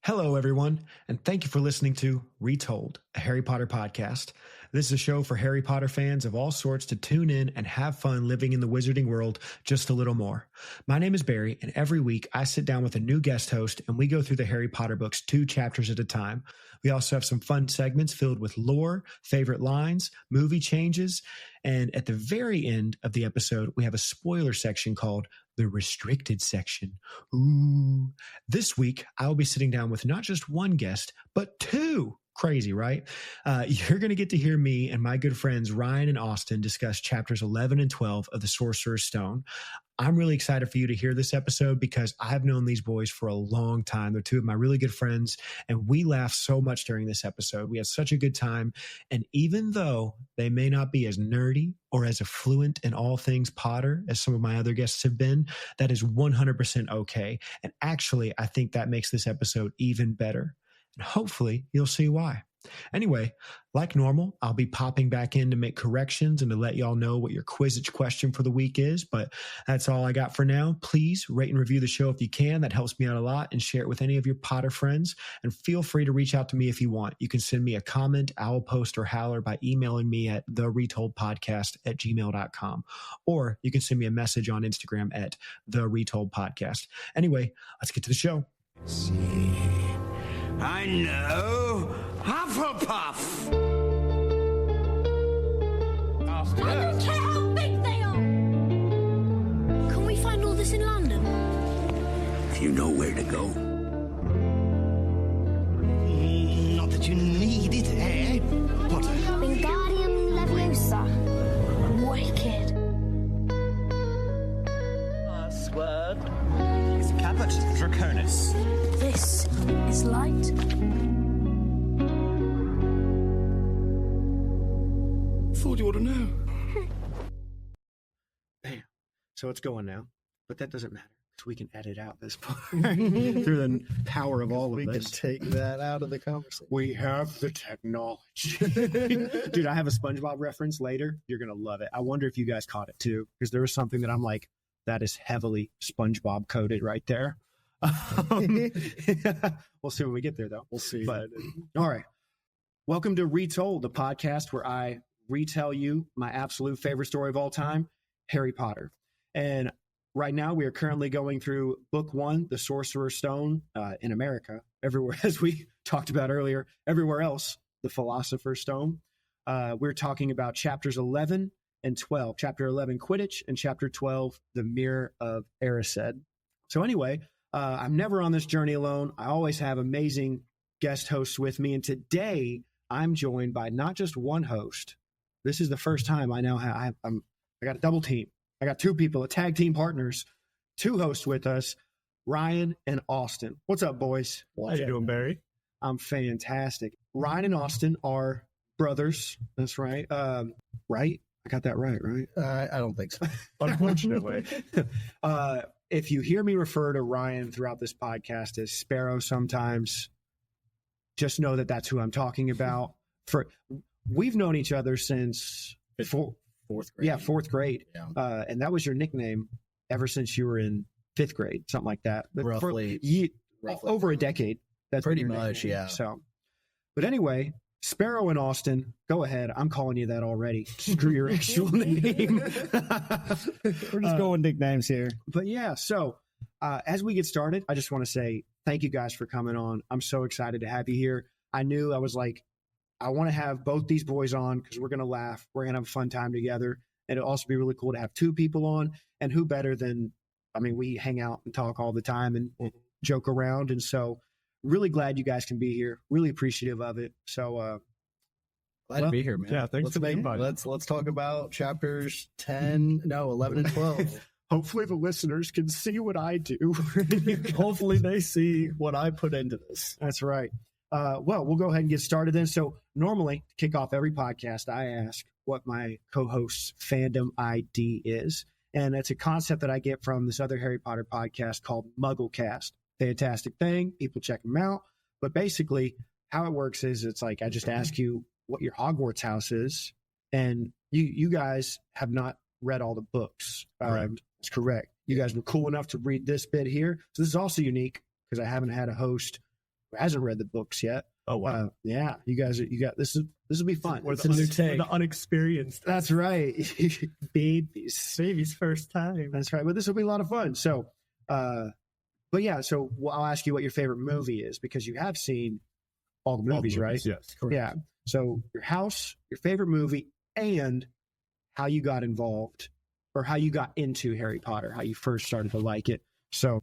Hello, everyone, and thank you for listening to Retold, a Harry Potter podcast. This is a show for Harry Potter fans of all sorts to tune in and have fun living in the wizarding world just a little more. My name is Barry, and every week I sit down with a new guest host and we go through the Harry Potter books 2 chapters at a time. We also have some fun segments filled with lore, favorite lines, movie changes, and at the very end of the episode, we have a spoiler section called the restricted section. Ooh. This week, I will be sitting down with not just one guest, but 2. Crazy, right? You're going to get to hear me and my good friends Ryan and Austin discuss chapters 11 and 12 of the Sorcerer's Stone. I'm really excited for you to hear this episode because I've known these boys for a long time. They're 2 of my really good friends, and we laughed so much during this episode. We had such a good time, and even though they may not be as nerdy or as affluent in all things Potter as some of my other guests have been, that is 100% okay. And actually, I think that makes this episode even better. And hopefully you'll see why. Anyway, like normal, I'll be popping back in to make corrections and to let y'all know what your Quizzitch question for the week is, but that's all I got for now. Please rate and review the show if you can. That helps me out a lot, and share it with any of your Potter friends. And feel free to reach out to me if you want. You can send me a comment, owl post, or howler by emailing me at theretoldpodcast@gmail.com, or you can send me a message on Instagram at theretoldpodcast. Anyway, let's get to the show. See, I know Hufflepuff. I don't care how big they are. Can we find all this in London? If you know where to go. Not that you need it, eh, Potter? Wingardium Leviosa. Wicked. Password. Caput Draconis. This is light. Thought you ought to know. Bam. So it's going now, but that doesn't matter because we can edit out this part through the power of all of We can this. take that out of the conversation. We have the technology. Dude, I have a SpongeBob reference later. You're going to love it. I wonder if you guys caught it too, because there was something that I'm like, that is heavily SpongeBob coded right there. We'll see when we get there, though. We'll see. But all right. Welcome to Retold, the podcast where I retell you my absolute favorite story of all time, Harry Potter. And right now we are currently going through book 1, The Sorcerer's Stone, in America. Everywhere, as we talked about earlier, everywhere else, The Philosopher's Stone. We're talking about chapters 11 and 12. Chapter 11, Quidditch, and chapter 12, The Mirror of Erised. So anyway, I'm never on this journey alone. I always have amazing guest hosts with me. And today I'm joined by not just one host. This is the first time I now have, I got a double team. I got 2 people, a tag team partners, 2 hosts with us, Ryan and Austin. What's up, boys? How you doing, Barry? I'm fantastic. Ryan and Austin are brothers. That's right. Right? I got that right? I don't think so. Unfortunately. If you hear me refer to Ryan throughout this podcast as Sparrow sometimes, just know that that's who I'm talking about. We've known each other since fourth grade. Yeah, 4th grade. Yeah. And that was your nickname ever since you were in 5th grade, something like that. But Roughly. Over a decade. That's Pretty been your much, nickname. yeah. So, but anyway, Sparrow and Austin, go ahead. I'm calling you that already. Screw your actual name. We're just going nicknames here. But yeah, so as we get started, I just want to say thank you guys for coming on. I'm so excited to have you here. I was like, I want to have both these boys on because we're going to laugh. We're going to have a fun time together. And it'll also be really cool to have 2 people on. And who better than, we hang out and talk all the time and joke around. And so really glad you guys can be here. Really appreciative of it. So Glad to be here, man. Yeah, thanks for the invite. Let's talk about chapters 11 and 12. hopefully the listeners can see what I do. Hopefully they see what I put into this. That's right. Well, we'll go ahead and get started then. So normally, to kick off every podcast, I ask what my co-host's fandom ID is. And it's a concept that I get from this other Harry Potter podcast called Mugglecast. Fantastic thing. People check them out. But basically, how it works is it's like I just ask you what your Hogwarts house is. And you guys have not read all the books. That's correct. You guys were cool enough to read this bit here. So this is also unique because I haven't had a host hasn't read the books yet. Oh wow. Yeah, you got this will be fun. It's a new take. The unexperienced. That's right. Baby's first time. That's right. But this will be a lot of fun. So, but yeah, so I'll ask you what your favorite movie is, because you have seen all the movies, right? Yes, correct. Yeah. So your house, your favorite movie, and how you got involved or how you got into Harry Potter, how you first started to like it. So,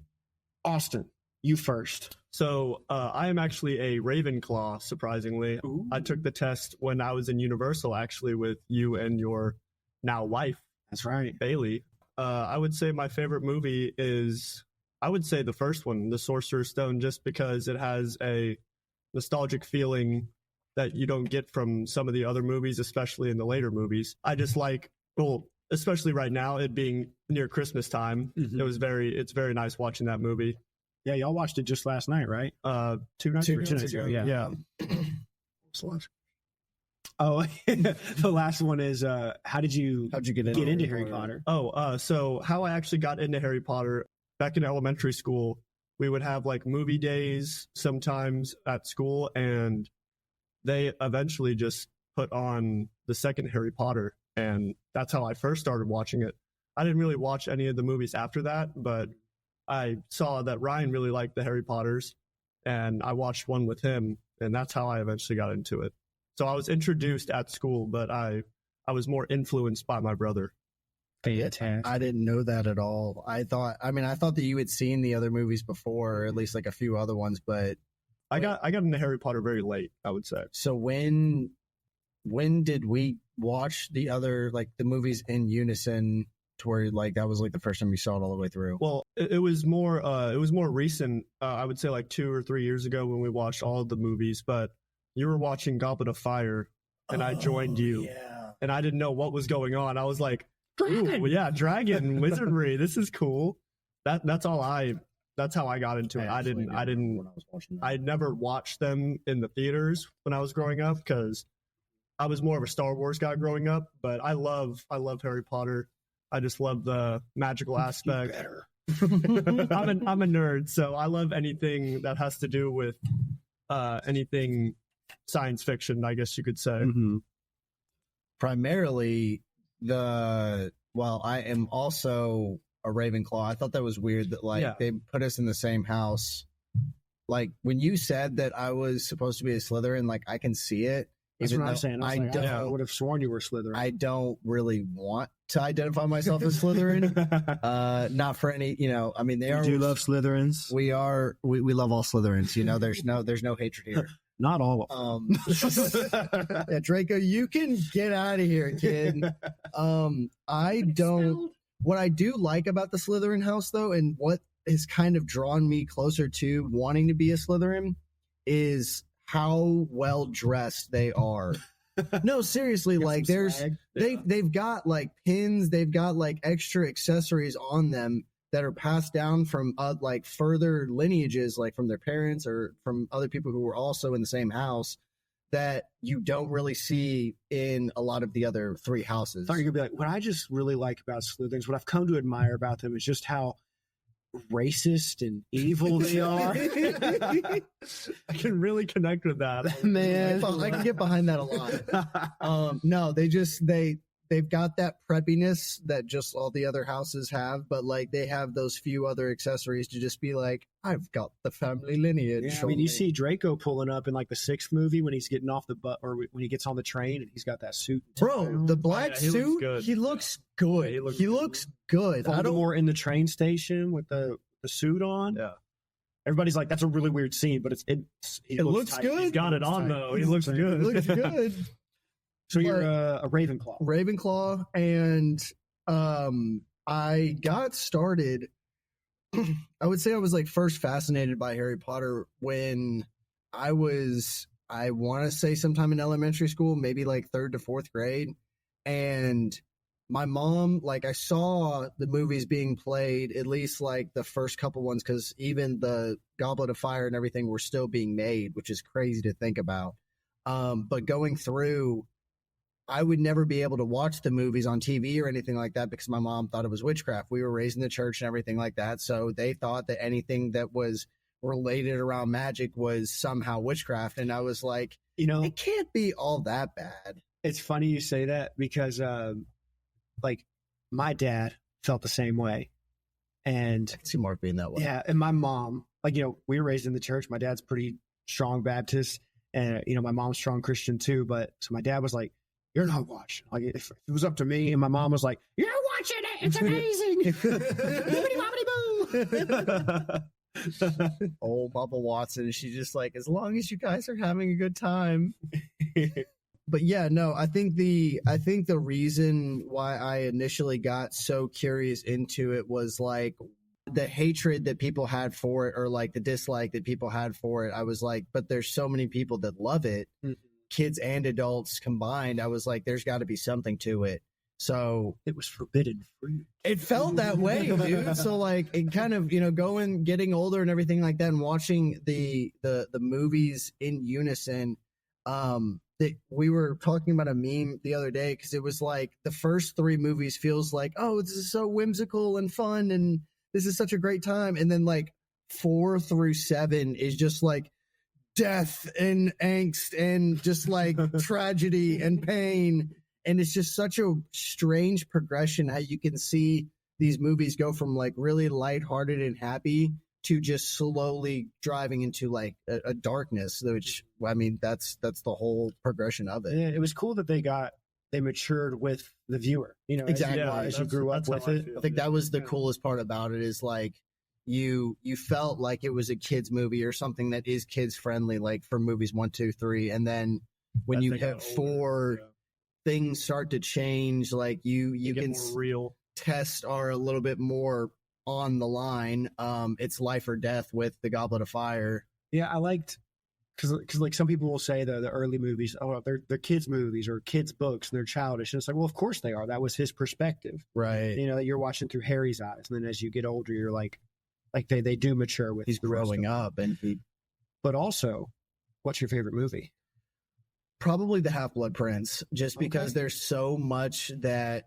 Austin, you first. So I am actually a Ravenclaw, surprisingly. Ooh. I took the test when I was in Universal, actually, with you and your now wife. That's right. Bailey. I would say my favorite movie is, I would say the first one, The Sorcerer's Stone, just because it has a nostalgic feeling that you don't get from some of the other movies, especially in the later movies. I just like, well, especially right now, it being near Christmas time, it's very nice watching that movie. Yeah, y'all watched it just last night, right? 2 nights ago. Yeah. Oh, the last one is how'd you get into Harry Potter? So how I actually got into Harry Potter, back in elementary school, we would have like movie days sometimes at school, and they eventually just put on the second Harry Potter, and that's how I first started watching it. I didn't really watch any of the movies after that, but I saw that Ryan really liked the Harry Potters, and I watched one with him, and that's how I eventually got into it. So I was introduced at school, but I was more influenced by my brother. Fantastic. I didn't know that at all. I thought that you had seen the other movies before, or at least like a few other ones, but I got into Harry Potter very late, I would say. So when did we watch the other, like, the movies in unison, to where like that was like the first time you saw it all the way through? Well, it was more recent. I would say like 2 or 3 years ago when we watched all of the movies, but you were watching Goblet of Fire and I joined you. Yeah. And I didn't know what was going on. I was like, ooh, yeah, dragon wizardry. This is cool. That's how I got into it. I never watched them in the theaters when I was growing up, because I was more of a Star Wars guy growing up, but I love Harry Potter. I just love the magical aspect. I'm a nerd, so I love anything that has to do with anything science fiction, I guess you could say. Mm-hmm. Primarily, I am also a Ravenclaw. I thought that was weird that they put us in the same house. Like, when you said that I was supposed to be a Slytherin, like, I can see it. That's what I'm saying. I would have sworn you were Slytherin. I don't really want to identify myself as Slytherin. Not for any, I mean, they are. Do love Slytherins? We love all Slytherins. There's no hatred here. Not all of them. Yeah, Draco, you can get out of here, kid. What I do like about the Slytherin house, though, and what has kind of drawn me closer to wanting to be a Slytherin, is how well dressed they are. No, seriously, like they've got like pins, they've got like extra accessories on them that are passed down from like further lineages, like from their parents or from other people who were also in the same house, that you don't really see in a lot of the other three houses. I thought you were going to be like, what I just really like about Slytherins, what I've come to admire about them, is just how racist and evil they are. I can really connect with that, man. I can get behind that a lot. No, they've got that preppiness that just all the other houses have, but like they have those few other accessories to just be like, I've got the family lineage. Yeah, I mean, you see Draco pulling up in like the 6th movie when he's getting off the bus, or when he gets on the train and he's got that suit. Bro, the black suit, he looks good. He looks good. Voldemort in the train station with the suit on. Yeah. Everybody's like, that's a really weird scene, but it looks good. He's got it on though. He looks good. It looks good. So you're a Ravenclaw. Ravenclaw, and I got started. I would say I was like first fascinated by Harry Potter when I want to say sometime in elementary school, maybe like 3rd to 4th grade. And my mom, like, I saw the movies being played, at least like the first couple ones, because even the Goblet of Fire and everything were still being made, which is crazy to think about. But going through, I would never be able to watch the movies on TV or anything like that because my mom thought it was witchcraft. We were raised in the church and everything like that. So they thought that anything that was related around magic was somehow witchcraft. And I was like, it can't be all that bad. It's funny you say that because, like, my dad felt the same way. And I can see Mark being that way. yeah, and my mom, like, we were raised in the church. My dad's pretty strong Baptist, and, my mom's strong Christian too. But so my dad was like, you're not watching. Like, if it was up to me, and my mom was like, you're watching it. It's amazing. Old Bubba Watson. She's just like, as long as you guys are having a good time. But yeah, no, I think the reason why I initially got so curious into it was like the hatred that people had for it, or like the dislike that people had for it. I was like, but there's so many people that love it, kids and adults combined. I was like, there's got to be something to it. So it was forbidden fruit. It felt that way, dude. So like, it kind of, getting older and everything like that, and watching the movies in unison. That we were talking about a meme the other day, because it was like the first 3 movies feels like, oh, this is so whimsical and fun, and this is such a great time, and then like 4 through 7 is just like death and angst and just like tragedy and pain. And it's just such a strange progression how you can see these movies go from like really lighthearted and happy to just slowly driving into like a darkness, which, I mean, that's the whole progression of it. Yeah, it was cool that they matured with the viewer, Exactly. as you grew up with it. I think that was the coolest part about it, is like you felt like it was a kids movie or something that is kids friendly, like for movies 1, 2, 3. And then when you hit 4, things start to change. Like you can more real. Tests are a little bit more on the line. It's life or death with the Goblet of Fire. Yeah, I liked, because like some people will say the early movies, they're kids movies or kids books and they're childish, and it's like, well, of course they are. That was his perspective, right? That you're watching through Harry's eyes, and then as you get older, you're like they do mature with. He's growing up, and But also, what's your favorite movie? Probably The Half-Blood Prince, just because there's so much that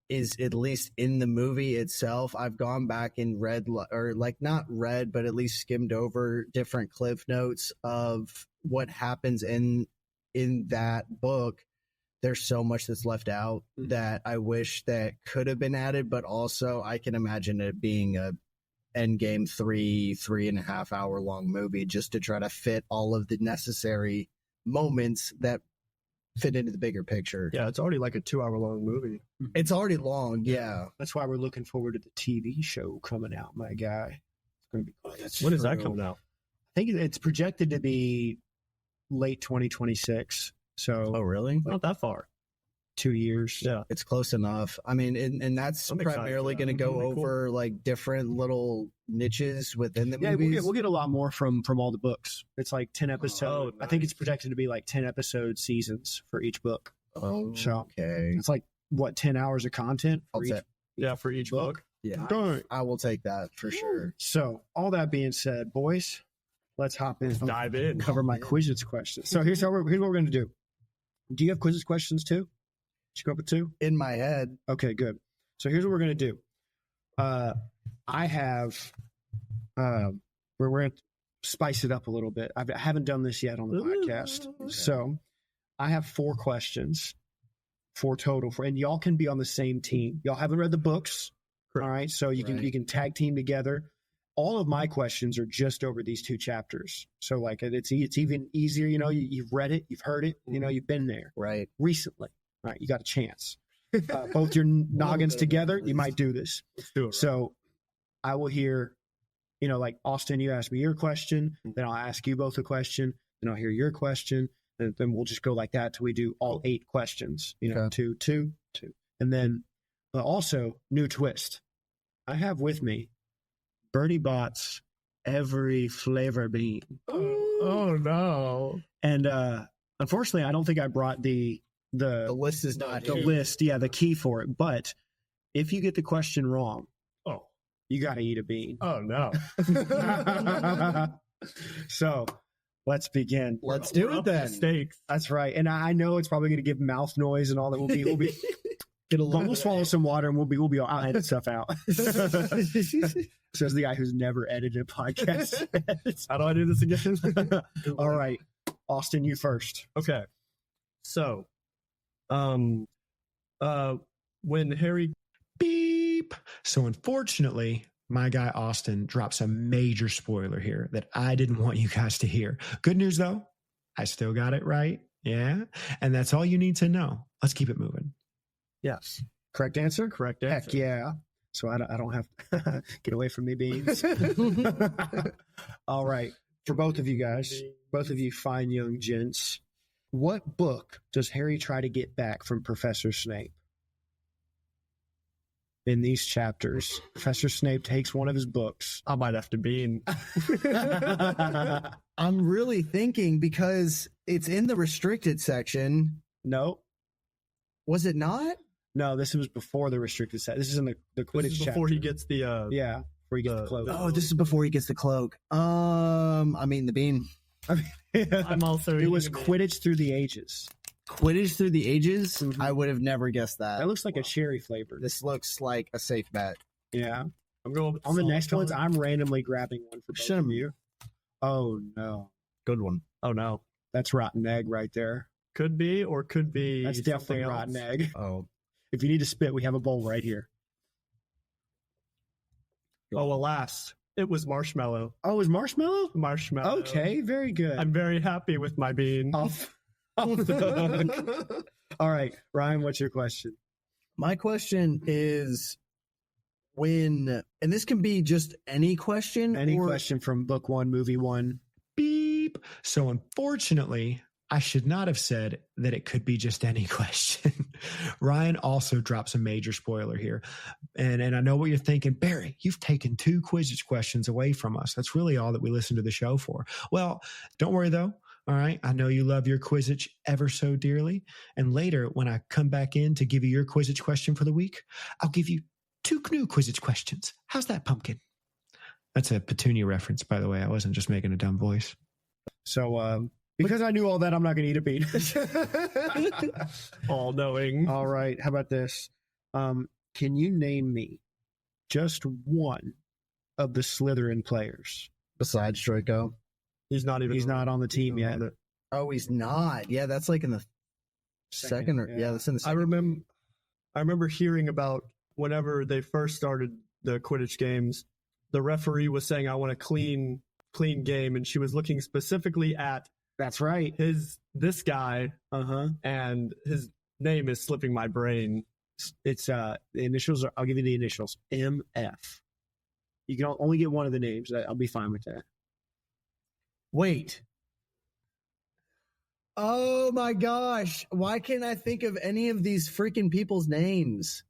is at least in the movie itself. I've gone back and read, or like not read, but at least skimmed over different cliff notes of what happens in that book. There's so much that's left out that I wish that could have been added, but also I can imagine it being a endgame 3.5 hour long movie just to try to fit all of the necessary moments that fit into the bigger picture. Yeah, it's already like a 2-hour long movie. It's already long, yeah. That's why we're looking forward to the TV show coming out, my guy. It's going to be cool. When is that coming out? I think it's projected to be late 2026. So, oh, really? Not that far. 2 years. Yeah, it's close enough. I mean, and that's primarily going to go over like different little niches within the movies. We'll get a lot more from all the books. It's like 10 episodes. Oh, nice. I think it's projected to be like 10 episode seasons for each book. Oh, so okay. It's like what, 10 hours of content for for each book. Yeah, I will take that for sure. So all that being said, boys, let's hop in. Dive in. Cover my Quizzitch questions. So here's what we're going to do. Do you have Quizzitch questions too? Did you go up with 2? In my head. Okay, good. So here's what we're going to do. I have, we're going to spice it up a little bit. I haven't done this yet on the podcast. Okay. So I have 4 questions, 4 total, and y'all can be on the same team. Y'all haven't read the books. Correct. All right. So you can tag team together. All of my questions are just over these 2 chapters. So like it's even easier. You've read it, you've heard it, you've been there recently. All right, you got a chance. Both your noggins together, you might do this. Let's do it. Right. So I will hear, like Austin, you ask me your question, then I'll ask you both a question, then I'll hear your question, and then we'll just go like that till we do all 8 questions. 2, 2. And then also, new twist. I have with me Bertie Botts every flavor bean. Oh no. And unfortunately, I don't think I brought the list is not the list, the key for it. But if you get the question wrong, you got to eat a bean. Oh no! So let's begin. Let's do it then. Steaks. That's right. And I know it's probably going to give mouth noise and all that. We'll be Get a But little we'll swallow some water and we'll be I'll edit stuff out. Says the guy who's never edited a podcast. How do I do this again? All right, Austin, you first. Okay. So, when Harry Beep. So unfortunately, my guy Austin drops a major spoiler here that I didn't want you guys to hear. Good news though, I still got it right. Yeah. And that's all you need to know. Let's keep it moving. Yes. Correct answer? Correct answer. Heck yeah. So I don't have get away from me, Beans. All right. For both of you guys, both of you fine young gents, what book does Harry try to get back from Professor Snape? In these chapters, Professor Snape takes one of his books. I might have to be. I'm really thinking because it's in the restricted section. No, Was it not? no, this was before the restricted set. This is in the Quidditch This is chapter. before he gets the Yeah, before he gets the cloak. Oh, this is before he gets the cloak. I mean the bean. I'm also It was eating a Quidditch Through the Ages. Quidditch Through the Ages? Mhm. I would have never guessed that. That looks like a cherry flavor. This looks like a safe bet. Yeah. I'm going with On the salt next ones, colored. I'm randomly grabbing one for both Should've- of you. Oh no, Good one. Oh no. that's rotten egg right there. Could be or could be. That's definitely something rotten else. egg. Oh. If you need to spit, we have a bowl right here. Oh, alas. It was marshmallow. Oh, is marshmallow? Marshmallow. Okay, very good. I'm very happy with my bean. off the hook. All right, Ryan, what's your question? My question is when, and this can be just any question. Any or, question from book one, movie one? Beep. So unfortunately, I should not have said that it could be just any question. Ryan also drops a major spoiler here. And I know what you're thinking, Barry, you've taken 2 Quizzitch questions away from us. That's really all that we listen to the show for. Well, don't worry though. All right. I know you love your Quizzitch ever so dearly. And later, when I come back in to give you your Quizzitch question for the week, I'll give you 2 new Quizzitch questions. How's that, pumpkin? That's a Petunia reference, by the way. I wasn't just making a dumb voice. So, because I knew all that, I'm not going to eat a bean. All knowing. All right. How about this? Can you name me just one of the Slytherin players? Besides Draco. He's not even. He's not on the team yet. Oh, he's not. Yeah, that's like in the second or, yeah, that's in the I second. remember hearing about whenever they first started the Quidditch games, the referee was saying, "I want a clean game," and she was looking specifically at That's right. this guy, and his name is slipping my brain. It's the initials. I'll give you the initials. MF. You can only get one of the names. I'll be fine with that. Wait. Oh my gosh. Why can't I think of any of these freaking people's names?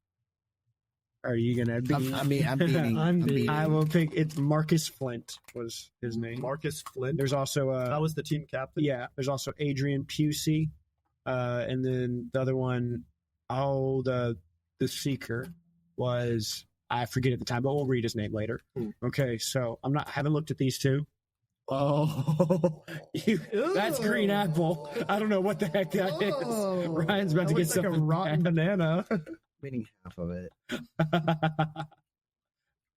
Are you gonna be? I'm beating. I'm beating. I will pick. It's Marcus Flint was his name. Marcus Flint. There's also That was the team captain. yeah. There's also Adrian Pusey, and then the other one. Oh, the Seeker was I forget at the time, but we'll read his name later. Okay, so haven't looked at these 2. Oh, that's green apple. I don't know what the heck that is. Oh. Ryan's about to That get looks like a something rotten bad. banana. I'm eating half of it.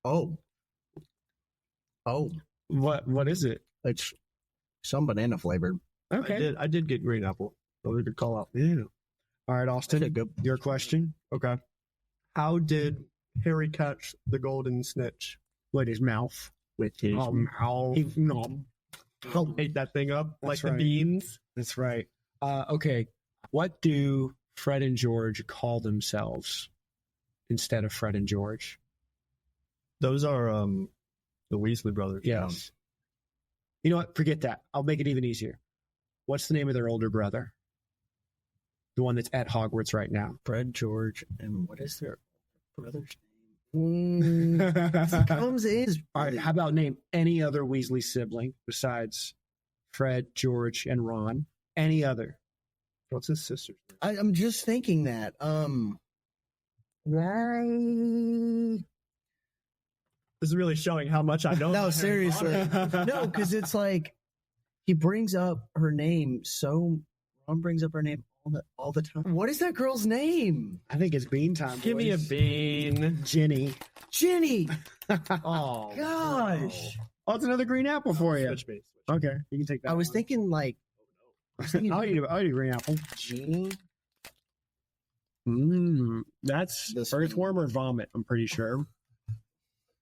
Oh. What is it? It's some banana flavored. Okay. I did get green apple. So we could call out. Yeah. All right, Austin. That's a good- Your question. Okay. How did Harry catch the golden snitch? With his mouth. With his mouth. He, no. Ate that thing up like That's the right. beans. That's right. Okay. What do Fred and George call themselves instead of Fred and George? Those are the Weasley brothers. Yes. You know what? Forget that. I'll make it even easier. What's the name of their older brother? The one that's at Hogwarts right now. Fred, George, and what is their brother's name? Comes is All right. How about name any other Weasley sibling besides Fred, George, and Ron? Any other? What's his sister's name? I'm just thinking that. Right. This is really showing how much I know. No, about Harry seriously. Potter. No, because it's like he brings up her name. So Ron brings up her name all the time. What is that girl's name? I think it's bean time. Give me a boys. bean. Jenny. Jenny. Oh, Gosh. Oh, it's another green apple for you. Switch me. Okay, you can take that. I was one. thinking like. I'll eat a green apple. Jenny. That's This earthworm or vomit. I'm pretty sure.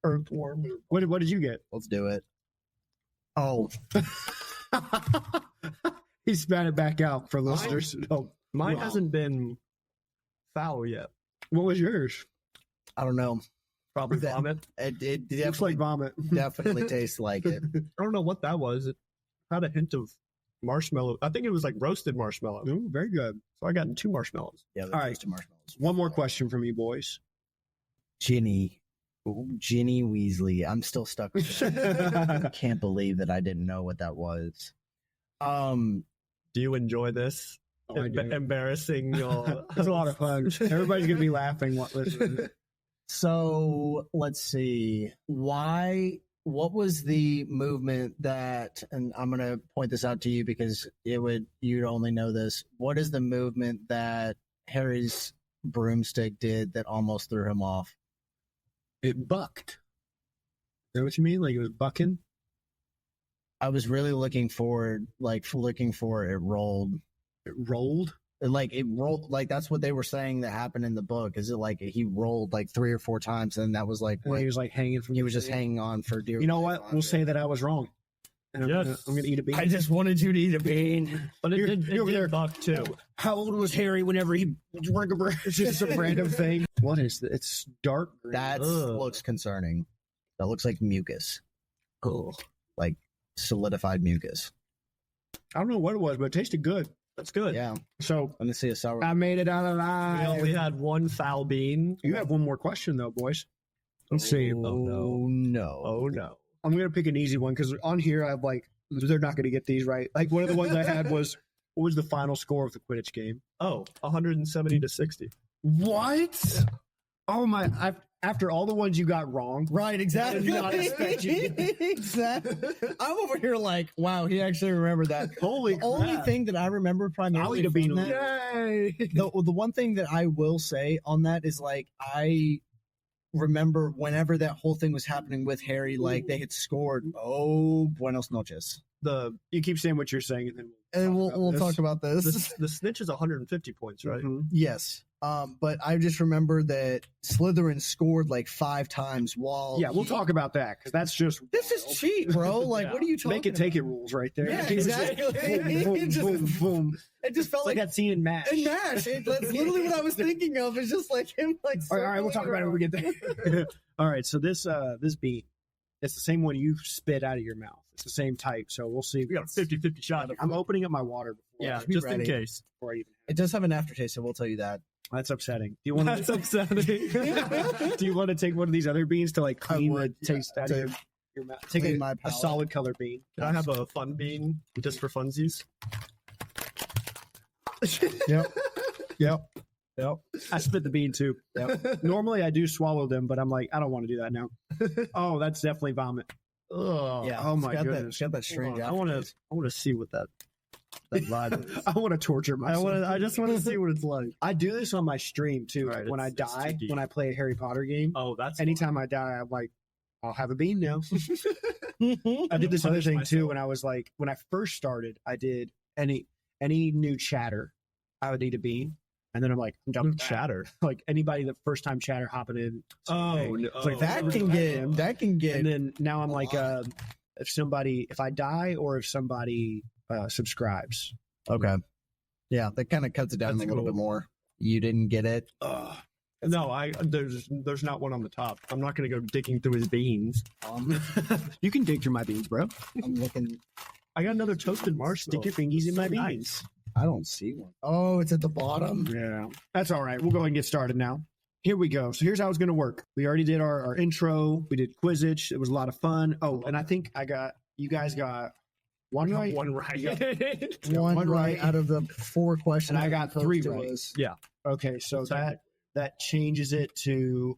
Earthworm. What did you get? Let's do it. Oh, He spat it back out for listeners. Oh, Mine wow. hasn't been foul yet. What was yours? I don't know. Probably That- vomit. It Looks definitely, like vomit. definitely tastes like it. I don't know what that was. It had a hint of marshmallow. I think it was like roasted marshmallow. Ooh, very good. So I got 2 marshmallows. Yeah, All right. toasted marshmallows. One more question from you boys. Ginny. Ooh, Ginny Weasley. I'm still stuck with that. I can't believe that I didn't know what that was. Do you enjoy this? Oh, I do. Embarrassing your. It's a lot of fun. Everybody's gonna be laughing. Listening. So let's see. What was the movement that, and I'm going to point this out to you because you'd only know this. What is the movement that Harry's broomstick did that almost threw him off? It bucked. Is that what you mean? Like it was bucking? I was really looking for it rolled. It rolled? It rolled, like that's what they were saying that happened in the book. Is it like he rolled like 3 or 4 times and that was like And he was like hanging from. he was the just tree? hanging on for dear. You know what? We'll say that I was wrong. And Yes. I'm gonna eat a bean. I just wanted you to eat a bean. But it You're- did, you're over there. buck too. How old was Harry whenever he drank a beer? It's just a random thing. What is that? It's dark green. That Ugh. looks concerning. That looks like mucus, oh. like solidified mucus. I don't know what it was, but it tasted good. That's good. Yeah. So Let me see a sour. I made it out We alive. only had 1 foul bean. You have one more question though, boys. Let's see. Oh no. no. Oh no. I'm gonna pick an easy one because on here I've like they're not gonna get these right. Like one of the ones I had was what was the final score of the Quidditch game? Oh, 170 to 60. What? Oh my! After all the ones you got wrong, Right, exactly. I did not expect you exactly. I'm over here like, wow, he actually remembered that. holy The only crap. thing that I remember I'll primarily eat a bean. from that, Yay! the one thing that I will say on that is like I remember whenever that whole thing was happening with Harry, like they had scored. Oh, buenos noches. You keep saying what you're saying, and then And we'll this. talk about this. The snitch is 150 points, right? Mhm. Yes. But I just remember that Slytherin scored like 5 times while. Yeah, we'll talk about that because that's just This is cheap, bro. Like, Yeah. what are you talking make it take it about? rules right there. Yeah, It's exactly. boom, boom, It just- boom, boom. It just felt It's like like that scene in MASH. and Nash. That's literally what I was thinking of. It's just like him, like. All right, we'll talk about it when we get there. All right, so this bean, it's the same one you spit out of your mouth. It's the same type, so we'll see. We got a 50-50 shot. I'm opening up my water before, Yeah, be just in ready. case. before I even. It does have an aftertaste, so we'll tell you that. That's upsetting. Do you want That's to? upsetting. Do you want to take one of these other beans to like I clean the would, taste out of your mouth? Take clean a, my a palate. solid color bean. Can I have a fun bean just for funsies? Yep. I spit the bean too. Yep. Normally I do swallow them, but I'm like, I don't want to do that now. Oh, that's definitely vomit. Oh, Yeah. oh it's my got goodness. That, it's got that strange. I want to see what that vibe is. I want to torture myself. I just want to see what it's like. I do this on my stream too. All right, when I it's too die, deep. when I play a Harry Potter game, Oh, that's anytime I die, I'm like, I'll have a bean now. I did this other Punish thing too myself. when I was like, when I first started, I did any new chatter, I would eat a bean. And then I'm like, I'm done with that. chatter. Like anybody that first time chatter hopping in. Oh, hey, no. it's like That can get. That can get. And then now I'm a like, lot. if I die or if somebody subscribes. Okay. Yeah, that kind of cuts it down That's a little cool. bit more. You didn't get it. No, there's not one on the top. I'm not gonna go digging through his beans. You can dig through my beans, bro. I'm looking. I got another toasted marshmallow. Stick your fingies in my So beans. nice. I don't see one. Oh, it's at the bottom. Yeah, that's all right. We'll go ahead and get started now. Here we go. So here's how it's going to work. We already did our intro. We did Quizzitch. It was a lot of fun. Oh, and I think you guys got one right. One right. One right out of the 4 questions. And I got 3 posed to right. us. Yeah. Okay, so that changes it to.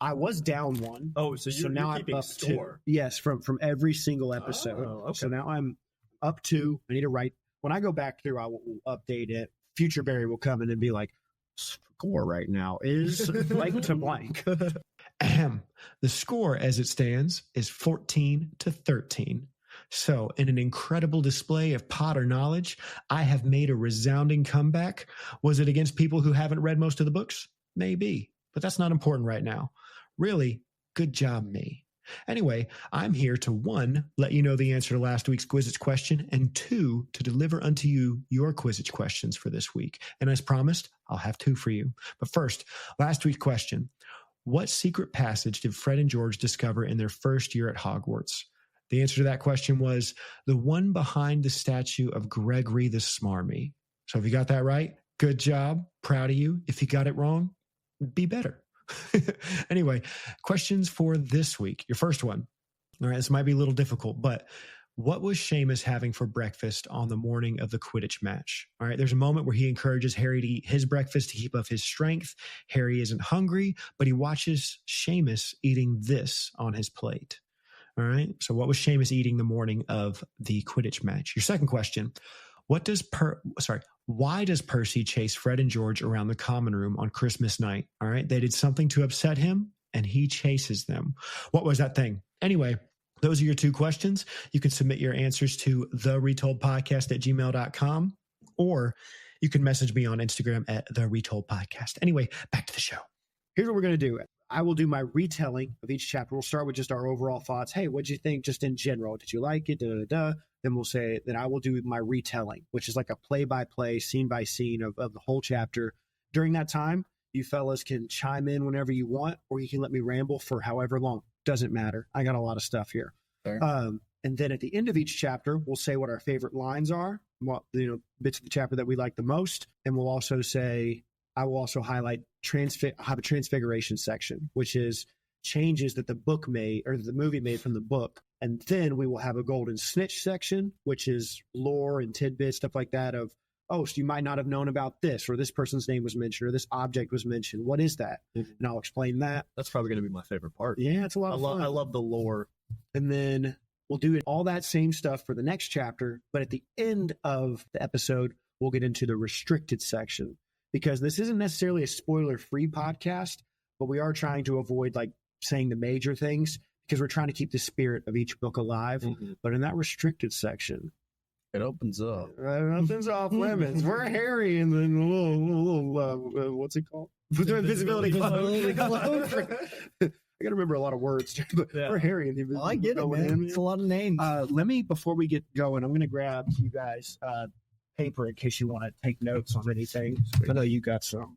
I was down 1. Oh, so So now I'm keeping up score. 2. Yes, from every single episode. Oh, okay. So now I'm up 2. I need to write. When I go back through, I will update it future Barry will come in and be like, score right now is blank to blank. Ahem. The score as it stands is 14-13. So, in an incredible display of Potter knowledge, I have made a resounding comeback. Was it against people who haven't read most of the books? Maybe, but that's not important right now. Really, good job, me. Anyway, I'm here to 1, let you know the answer to last week's Quizzitch question, and 2, to deliver unto you your Quizzitch questions for this week. And as promised, I'll have 2 for you. But first, last week's question. What secret passage did Fred and George discover in their first year at Hogwarts? The answer to that question was the one behind the statue of Gregory the Smarmy. So if you got that right, good job. Proud of you. If you got it wrong, be better. Anyway, questions for this week. Your first one. All right, this might be a little difficult, but what was Seamus having for breakfast on the morning of the Quidditch match? All right, there's a moment where he encourages Harry to eat his breakfast to keep up his strength. Harry isn't hungry, but he watches Seamus eating this on his plate. All right, so what was Seamus eating the morning of the Quidditch match? Your second question. Why does Percy chase Fred and George around the common room on Christmas night? All right, they did something to upset him, and he chases them. What was that thing? Anyway, those are your 2 questions. You can submit your answers to theretoldpodcast@gmail.com, or you can message me on Instagram at theretoldpodcast. Anyway, back to the show. Here's what we're going to do. I will do my retelling of each chapter. We'll start with just our overall thoughts. Hey, what'd you think just in general? Did you like it? Then I will do my retelling, which is like a play-by-play, scene-by-scene of the whole chapter. During that time, you fellas can chime in whenever you want, or you can let me ramble for however long. Doesn't matter. I got a lot of stuff here. Fair. And then at the end of each chapter, we'll say what our favorite lines are, what, bits of the chapter that we like the most. And we'll also say, I will also highlight have a Transfiguration section, which is changes that the book made or the movie made from the book. And then we will have a golden snitch section, which is lore and tidbits, stuff like that of, oh, so you might not have known about this, or this person's name was mentioned, or this object was mentioned. What is that? And I'll explain that. That's probably going to be my favorite part. Yeah, it's a lot of fun. I love the lore. And then we'll do all that same stuff for the next chapter. But at the end of the episode, we'll get into the restricted section, because this isn't necessarily a spoiler-free podcast, but we are trying to avoid like saying the major things, because we're trying to keep the spirit of each book alive. Mm-hmm. But in that restricted section, it opens up. It opens off limits. We're Harry and then what's it called? Invisibility cloak. I got to remember a lot of words, but we're Harry and the invisibility. I get it, man. It's a lot of names. Let me, before we get going, I'm going to grab you guys paper in case you want to take notes on anything. I know you got some.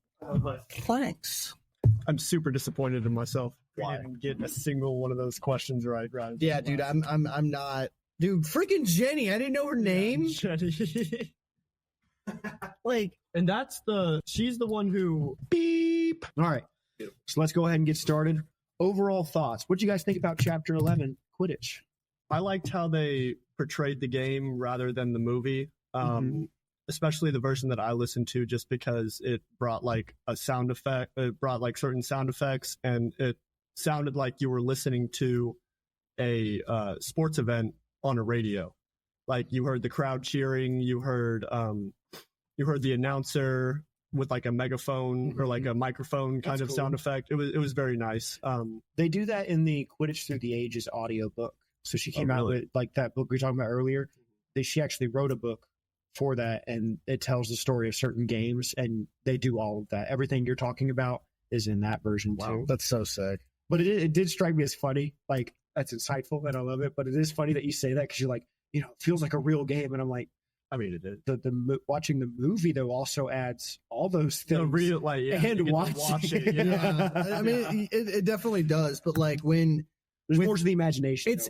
Thanks. I'm super disappointed in myself. Why? We didn't get a single one of those questions right. Yeah, dude, I'm not. Dude, freaking Jenny, I didn't know her name. Jenny. And she's the one who beep. All right, so let's go ahead and get started. Overall thoughts. What do you guys think about Chapter 11, Quidditch? I liked how they portrayed the game rather than the movie. Especially the version that I listened to, just because it brought like a sound effect, it brought like certain sound effects, and it sounded like you were listening to a sports event on a radio. Like you heard the crowd cheering, you heard the announcer with like a megaphone or like a microphone kind of cool sound effect. It was very nice. They do that in the Quidditch Through the Ages audiobook. So she came out with like that book we were talking about earlier. She actually wrote a book for that, and it tells the story of certain games, and they do all of that. Everything you're talking about is in that version too. That's so sick. But it did strike me as funny. Like, that's insightful and I love it, but it is funny that you say that, because you're like, it feels like a real game. And I'm like, I mean, it did. The watching the movie though also adds all those things. And watching it. Yeah. I mean, it definitely does. But like when there's more to the imagination. It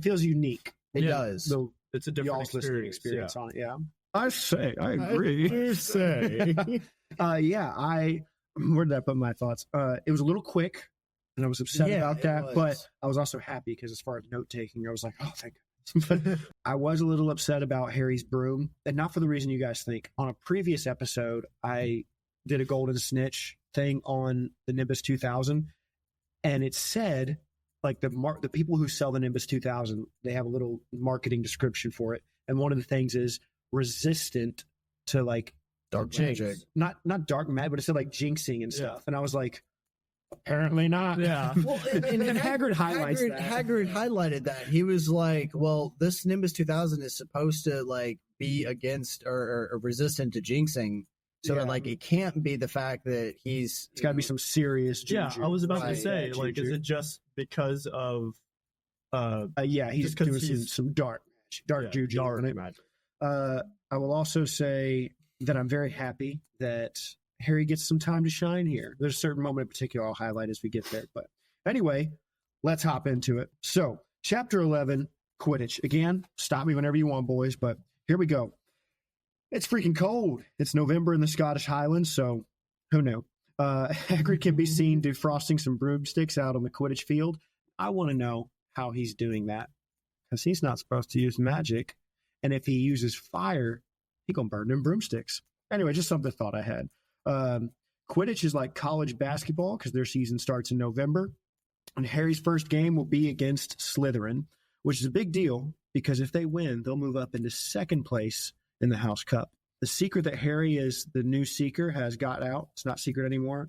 feels unique. It does. So it's a different experience on it. Yeah. I agree. I do say. Where did I put my thoughts? It was a little quick, and I was upset about that, but I was also happy because as far as note taking, I was like, oh, thank goodness. I was a little upset about Harry's broom, and not for the reason you guys think. On a previous episode, I did a golden snitch thing on the Nimbus 2000, and it said, like the people who sell the Nimbus 2000, they have a little marketing description for it, and one of the things is resistant to like Dark jinx. magic. Not dark magic, but it said like jinxing and stuff. And I was like, apparently not. Yeah. Well, And Hagrid highlights that. Hagrid highlighted that. He was like, well, this Nimbus 2000 is supposed to like be against or resistant to jinxing. So that like it can't be the fact that It's got to be some serious juju. Yeah, I was about to Right. say, Yeah, like, juju. is it just because of He's Just 'cause doing he's- some dark juju. dark on it. magic? I will also say that I'm very happy that Harry gets some time to shine here. There's a certain moment in particular I'll highlight as we get there. But anyway, let's hop into it. So, Chapter 11, Quidditch. Again, stop me whenever you want, boys, but here we go. It's freaking cold. It's November in the Scottish Highlands, so who knew? Hagrid can be seen defrosting some broomsticks out on the Quidditch field. I want to know how he's doing that, because he's not supposed to use magic. And if he uses fire, he gonna burn them broomsticks. Anyway, just something I thought I had. Quidditch is like college basketball because their season starts in November. And Harry's first game will be against Slytherin, which is a big deal because if they win, they'll move up into second place in the House Cup. The secret that Harry is the new seeker has got out. It's not secret anymore.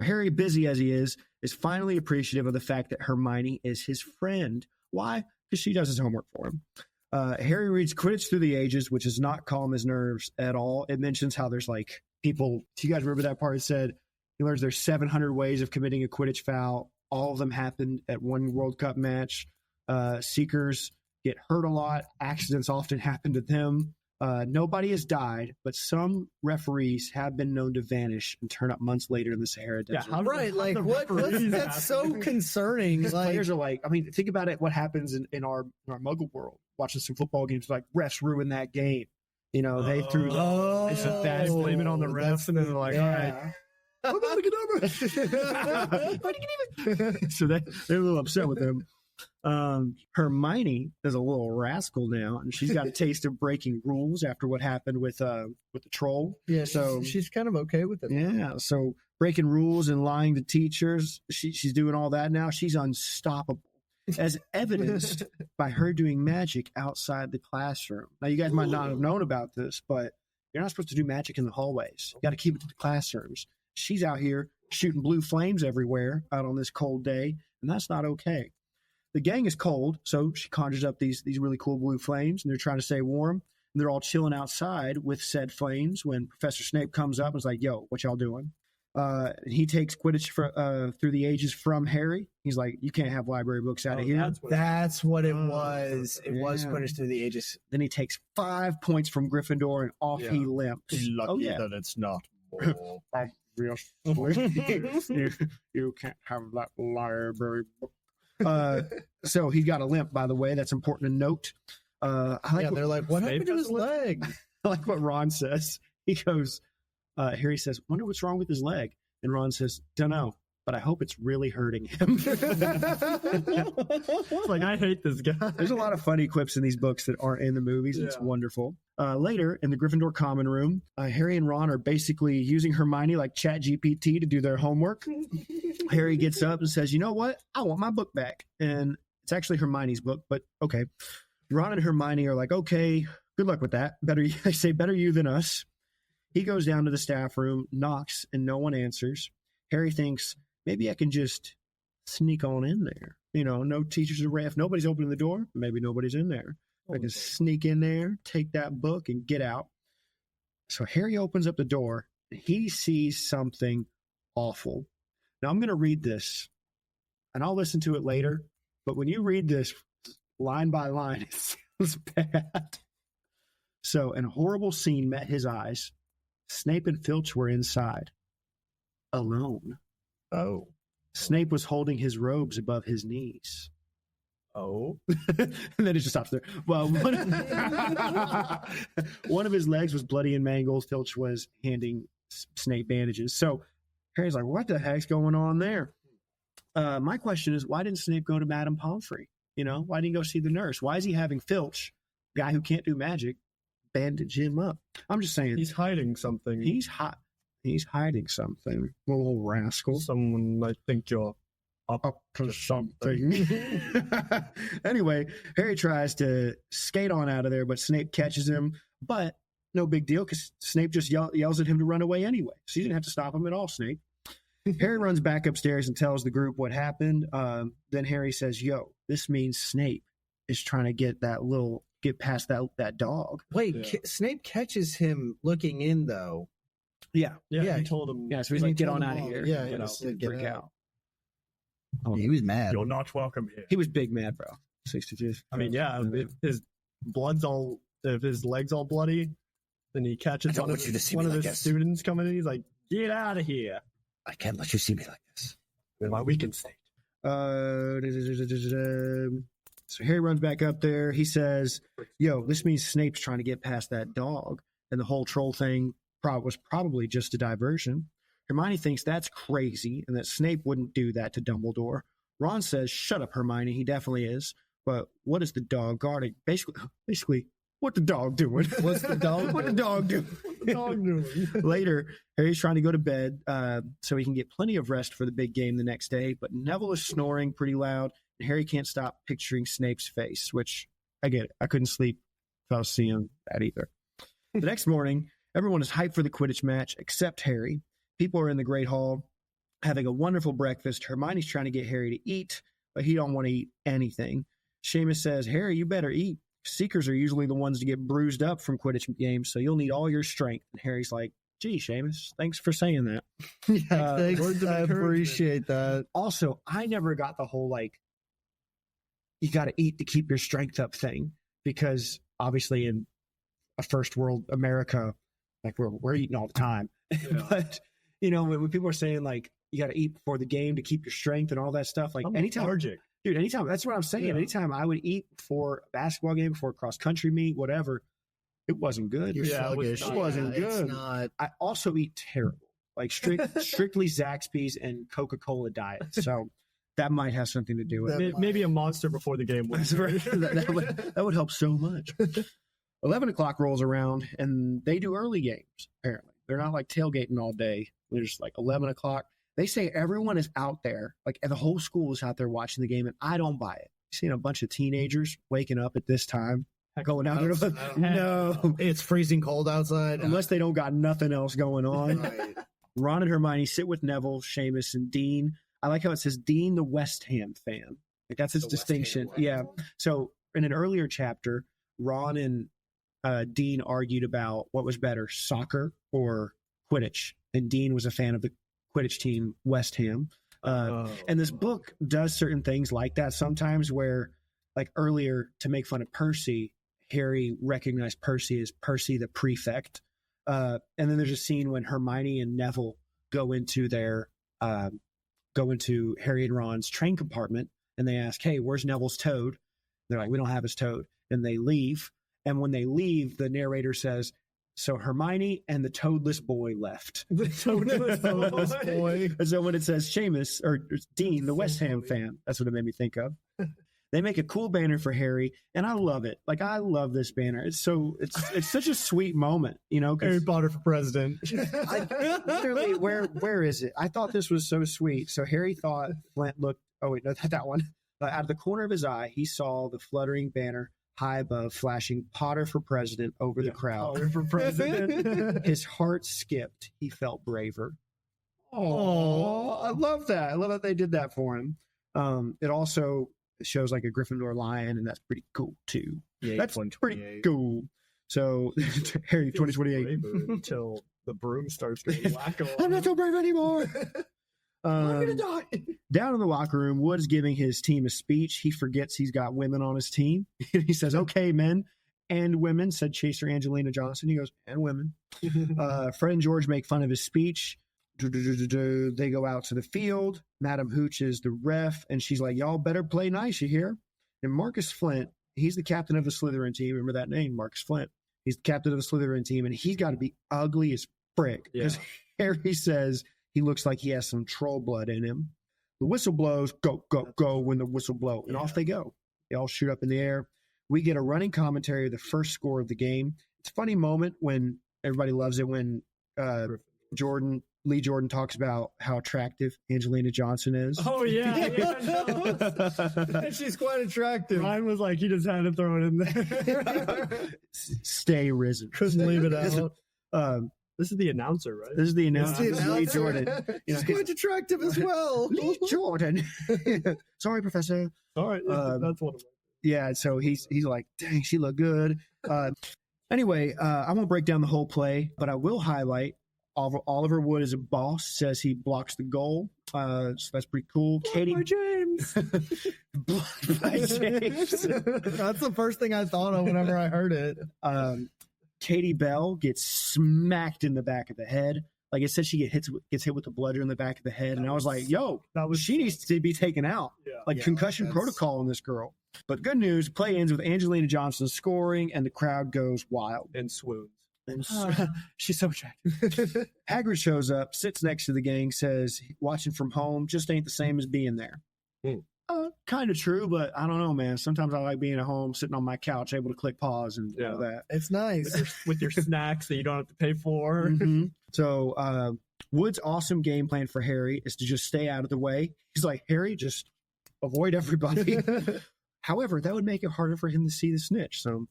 Harry, busy as he is finally appreciative of the fact that Hermione is his friend. Why? Because she does his homework for him. Harry reads Quidditch Through the Ages, which is not calm his nerves at all. It mentions how there's like people. Do you guys remember that part? It said he learns there's 700 ways of committing a Quidditch foul. All of them happened at one World Cup match. Seekers get hurt a lot. Accidents often happen to them. Nobody has died, but some referees have been known to vanish and turn up months later in the Sahara Desert. how Right, how like the what? referees That's so happen? concerning. Because Like, players are like, I mean, think about it. What happens in our Muggle world? Watching some football games, like refs ruin that game. You know, they threw. oh, It's just bad. Blame it on the refs, and then they're like, all right. I'm about to get over. So they're a little upset with him. Hermione is a little rascal now, and she's got a taste of breaking rules after what happened with the troll. Yeah, So- she's kind of okay with it. Yeah, so breaking rules and lying to teachers, she's doing all that now. She's unstoppable, as evidenced by her doing magic outside the classroom. Now, you guys might not have known about this, but you're not supposed to do magic in the hallways. You got to keep it to the classrooms. She's out here shooting blue flames everywhere out on this cold day, and that's not okay. The gang is cold, so she conjures up these really cool blue flames, and they're trying to stay warm. And they're all chilling outside with said flames when Professor Snape comes up and is like, yo, what y'all doing? He takes Quidditch Through the Ages from Harry. He's like, you can't have library books out of here. That's what it was. It was Yeah. Quidditch Through the Ages. Then he takes 5 points from Gryffindor, and off he limps. that it's not. you can't have that library book. So he's got a limp, by the way. That's important to note. I like They're like, what Snape happened to has his a limp? leg? I like what Ron says. He goes, Harry says, wonder what's wrong with his leg. And Ron says, don't know, but I hope it's really hurting him. Like, I hate this guy. There's a lot of funny quips in these books that aren't in the movies. It's wonderful. Later, in the Gryffindor common room, Harry and Ron are basically using Hermione like ChatGPT to do their homework. Harry gets up and says, you know what? I want my book back. And it's actually Hermione's book, but okay. Ron and Hermione are like, okay, good luck with that. They say, better you than us. He goes down to the staff room, knocks, and no one answers. Harry thinks, maybe I can just sneak on in there. You know, no teachers around. If nobody's opening the door, maybe nobody's in there. I can sneak in there, take that book, and get out. So Harry opens up the door. And he sees something awful. Now, I'm going to read this, and I'll listen to it later. But when you read this line by line, it sounds bad. So an horrible scene met his eyes. Snape and Filch were inside, alone. Oh. Snape was holding his robes above his knees. Oh. And then it just stops there. Well, one of his legs was bloody and mangled. Filch was handing Snape bandages. So Harry's like, what the heck's going on there? My question is, why didn't Snape go to Madame Pomfrey? You know, why didn't he go see the nurse? Why is he having Filch, guy who can't do magic, bandage him up? I'm just saying. He's hiding something. He's hiding something. Little rascal. Someone might think you're up to something. Anyway, Harry tries to skate on out of there, but Snape catches him. But no big deal because Snape just yells at him to run away anyway. So you didn't have to stop him at all, Snape. Harry runs back upstairs and tells the group what happened. Then Harry says, yo, this means Snape is trying to get past that dog. Wait, Snape catches him looking in, though. Yeah, Yeah, he told him. Yeah, so he's like, get on out of here. Yeah, you know, get freak out. out. He was mad. You're not welcome here. He was big mad, bro. 62. I mean, yeah, if his leg's all bloody, then he catches I don't one want of, you to see one me of like his this. students coming in. He's like, get out of here. I can't let you see me like this. In my weakened state. So Harry runs back up there. He says, yo, this means Snape's trying to get past that dog. And the whole troll thing was probably just a diversion. Hermione thinks that's crazy and that Snape wouldn't do that to Dumbledore. Ron says, shut up, Hermione. He definitely is. But what is the dog guarding? Basically, what the dog doing? What's the dog What the dog doing? What the dog doing? Later, Harry's trying to go to bed so he can get plenty of rest for the big game the next day, but Neville is snoring pretty loud, and Harry can't stop picturing Snape's face, which I get it. I couldn't sleep if I was seeing that either. The next morning, everyone is hyped for the Quidditch match except Harry. People are in the Great Hall having a wonderful breakfast. Hermione's trying to get Harry to eat, but he don't want to eat anything. Seamus says, Harry, you better eat. Seekers are usually the ones to get bruised up from Quidditch games, so you'll need all your strength. And Harry's like, gee, Seamus, thanks for saying that. Yeah, thanks. words of I encouragement. appreciate that. Also, I never got the whole, like, you got to eat to keep your strength up thing, because obviously in a first world America, like, we're eating all the time. But, you know, when people are saying, like, you got to eat before the game to keep your strength and all that stuff, like, I'm anytime. lethargic. Dude, anytime, that's what I'm saying. Yeah. Anytime I would eat before a basketball game, before a cross country meet, whatever, it wasn't good. You're Yeah, it was sluggish. not- It wasn't Yeah, good. It's not. I also eat terrible, like strictly Zaxby's and Coca-Cola diet. So that might have something to do with it. Maybe a monster before the game That's wins. right. that would help so much. 11 o'clock rolls around and they do early games, apparently. They're not like tailgating all day. They're just like 11 o'clock. They say everyone is out there, like, and the whole school is out there watching the game, and I don't buy it. Seeing a bunch of teenagers waking up at this time, going out there. No, It's freezing cold outside. unless they don't got nothing else going on. Right. Ron and Hermione sit with Neville, Seamus, and Dean. I like how it says Dean, the West Ham fan. Like, that's his The West distinction. Ham fan. Yeah. So in an earlier chapter, Ron and Dean argued about what was better, soccer or Quidditch. And Dean was a fan of the Quidditch team, West Ham. And this book does certain things like that sometimes, where, like, earlier, to make fun of Percy, Harry recognized Percy as Percy the prefect. And then there's a scene when Hermione and Neville go into Harry and Ron's train compartment, and they ask, hey, where's Neville's toad? They're like, we don't have his toad. And they leave. And when they leave, the narrator says, so Hermione and the toadless boy left. The toadless boy. And so when it says Seamus, or Dean, the West Ham fan, that's what it made me think of. They make a cool banner for Harry, and I love it. Like, I love this banner. It's such a sweet moment, you know. 'cause Harry Potter for president. literally, where is it? I thought this was so sweet. So Harry thought Flint looked. Oh wait, no, not that one. Out of the corner of his eye, he saw the fluttering banner high above, flashing "Potter for president" over the crowd. Potter for president. His heart skipped. He felt braver. Oh, I love that. I love that they did that for him. It also shows like a Gryffindor lion, and that's pretty cool too. Yeah, That's pretty cool. So Harry 2028. Until the broom starts getting wacko. I'm not so brave anymore. I'm gonna die. Down in the locker room, Wood's giving his team a speech. He forgets he's got women on his team. He says, okay, men and women, said Chaser Angelina Johnson. He goes, and women. Fred and George make fun of his speech. They go out to the field. Madam Hooch is the ref, and she's like, y'all better play nice, you hear? And Marcus Flint, he's the captain of the Slytherin team. Remember that name, Marcus Flint. He's the captain of the Slytherin team, and he's got to be ugly as frick. Because Harry says he looks like he has some troll blood in him. The whistle blows, go, go, go, when the whistle blows. And off they go. They all shoot up in the air. We get a running commentary of the first score of the game. It's a funny moment when everybody loves it when Jordan Lee Jordan talks about how attractive Angelina Johnson is. Oh yeah, She's quite attractive. Ryan was like, he just had to throw it in there. Stay risen. Couldn't leave it out. This is the announcer, right? This is the announcer. It's This the is Lee announcer. Jordan. She's quite attractive as well. Lee Jordan. Sorry, Professor. All right, that's one of them. Yeah, so he's like, dang, she looked good. Anyway, I won't break down the whole play, but I will highlight Oliver Wood is a boss, says he blocks the goal. So that's pretty cool. Katie James. Blocked by James. That's the first thing I thought of whenever I heard it. Katie Bell gets smacked in the back of the head. Like it said, she gets hit with the bludger in the back of the head. And I was like, yo, she needs to be taken out. Yeah. Like concussion protocol on this girl. But good news, play ends with Angelina Johnson scoring and the crowd goes wild. And swoons. And she's so attractive. Hagrid shows up, sits next to the gang, says, watching from home just ain't the same as being there. Kind of true, but I don't know, man. Sometimes I like being at home, sitting on my couch, able to click pause and all that. It's nice. With your snacks that you don't have to pay for. Mm-hmm. So Wood's awesome game plan for Harry is to just stay out of the way. He's like, Harry, just avoid everybody. However, that would make it harder for him to see the snitch. So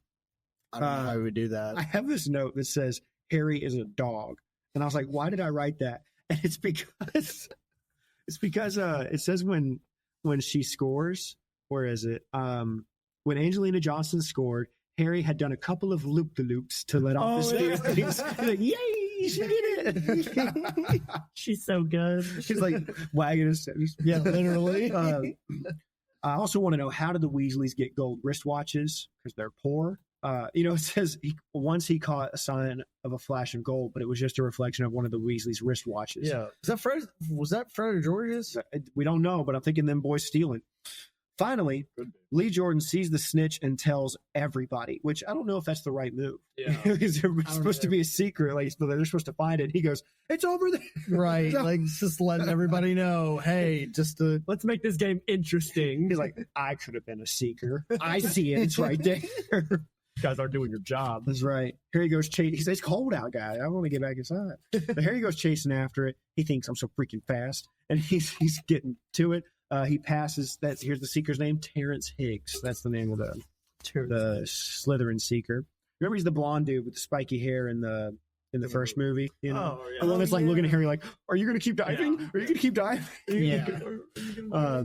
I don't know how we would do that. I have this note that says Harry is a dog, and I was like, why did I write that? And it's because it says when she scores, where is it? When Angelina Johnson scored, Harry had done a couple of loop-de-loops to let off his feelings. He's like, yay, she did it. She's so good. He's like wagging his head. Yeah, literally. I also want to know, how did the Weasleys get gold wristwatches? Because they're poor. It says once he caught a sign of a flash of gold, but it was just a reflection of one of the Weasleys' wristwatches. Yeah. Was that Fred or George's? We don't know, but I'm thinking them boys stealing. Finally, Lee Jordan sees the snitch and tells everybody, which I don't know if that's the right move. Yeah. Because they're supposed to be a secret. Like, they're supposed to find it. He goes, it's over there. Right. Like, just letting everybody know, hey, let's make this game interesting. He's like, I could have been a seeker. I see it. It's right there. You guys aren't doing your job. That's right. Harry goes chasing. He says, it's cold out, guy. I want to get back inside. But Harry goes chasing after it. He thinks I'm so freaking fast. And he's getting to it. He passes that. Here's the seeker's name, Terrence Higgs. That's the name of the Slytherin seeker. Remember, he's the blonde dude with the spiky hair in the first movie. You know, the one that's like looking at Harry like, "Are you going to keep diving? Yeah. Are you going to keep diving?" Yeah.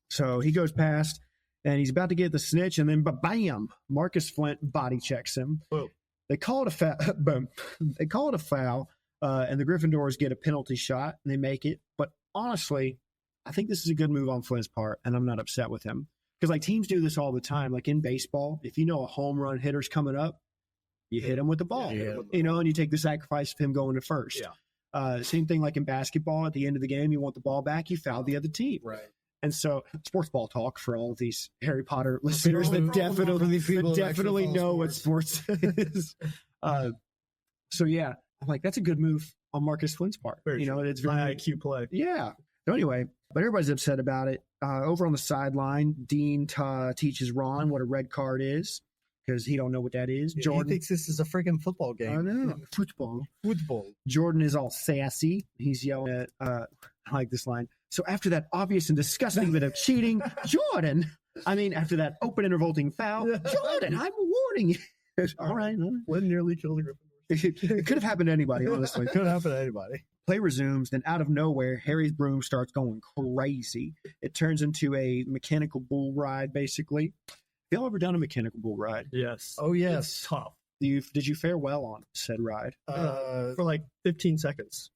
So he goes past, and he's about to get the snitch, and then bam, Marcus Flint body checks him. Oh. They call it a foul. Boom. They call it a foul, and the Gryffindors get a penalty shot, and they make it. But honestly, I think this is a good move on Flint's part, and I'm not upset with him. Because, like, teams do this all the time. Like, in baseball, if you know a home run hitter's coming up, you hit him with the ball. Yeah. And you take the sacrifice of him going to first. Yeah. Same thing like in basketball. At the end of the game, you want the ball back, you foul the other team. Right. And so, sports ball talk for all of these Harry Potter listeners that definitely know what sports is. So, yeah, I'm like, that's a good move on Marcus Flint's part. It's very IQ play. Yeah. So anyway, but everybody's upset about it. Over on the sideline, Dean teaches Ron what a red card is because he don't know what that is. Jordan He thinks this is a freaking football game. I know. Football. Jordan is all sassy. He's yelling at, I like this line. So after that obvious and disgusting bit of cheating, Jordan, after that open and revolting foul, Jordan, I'm warning you. All right. Flynn nearly killed a Gryffindor. It could have happened to anybody, honestly. Could happen to anybody. Play resumes, then out of nowhere, Harry's broom starts going crazy. It turns into a mechanical bull ride, basically. Have y'all ever done a mechanical bull ride? Yes. Oh, yes. It's tough. Did you fare well on said ride? For like 15 seconds.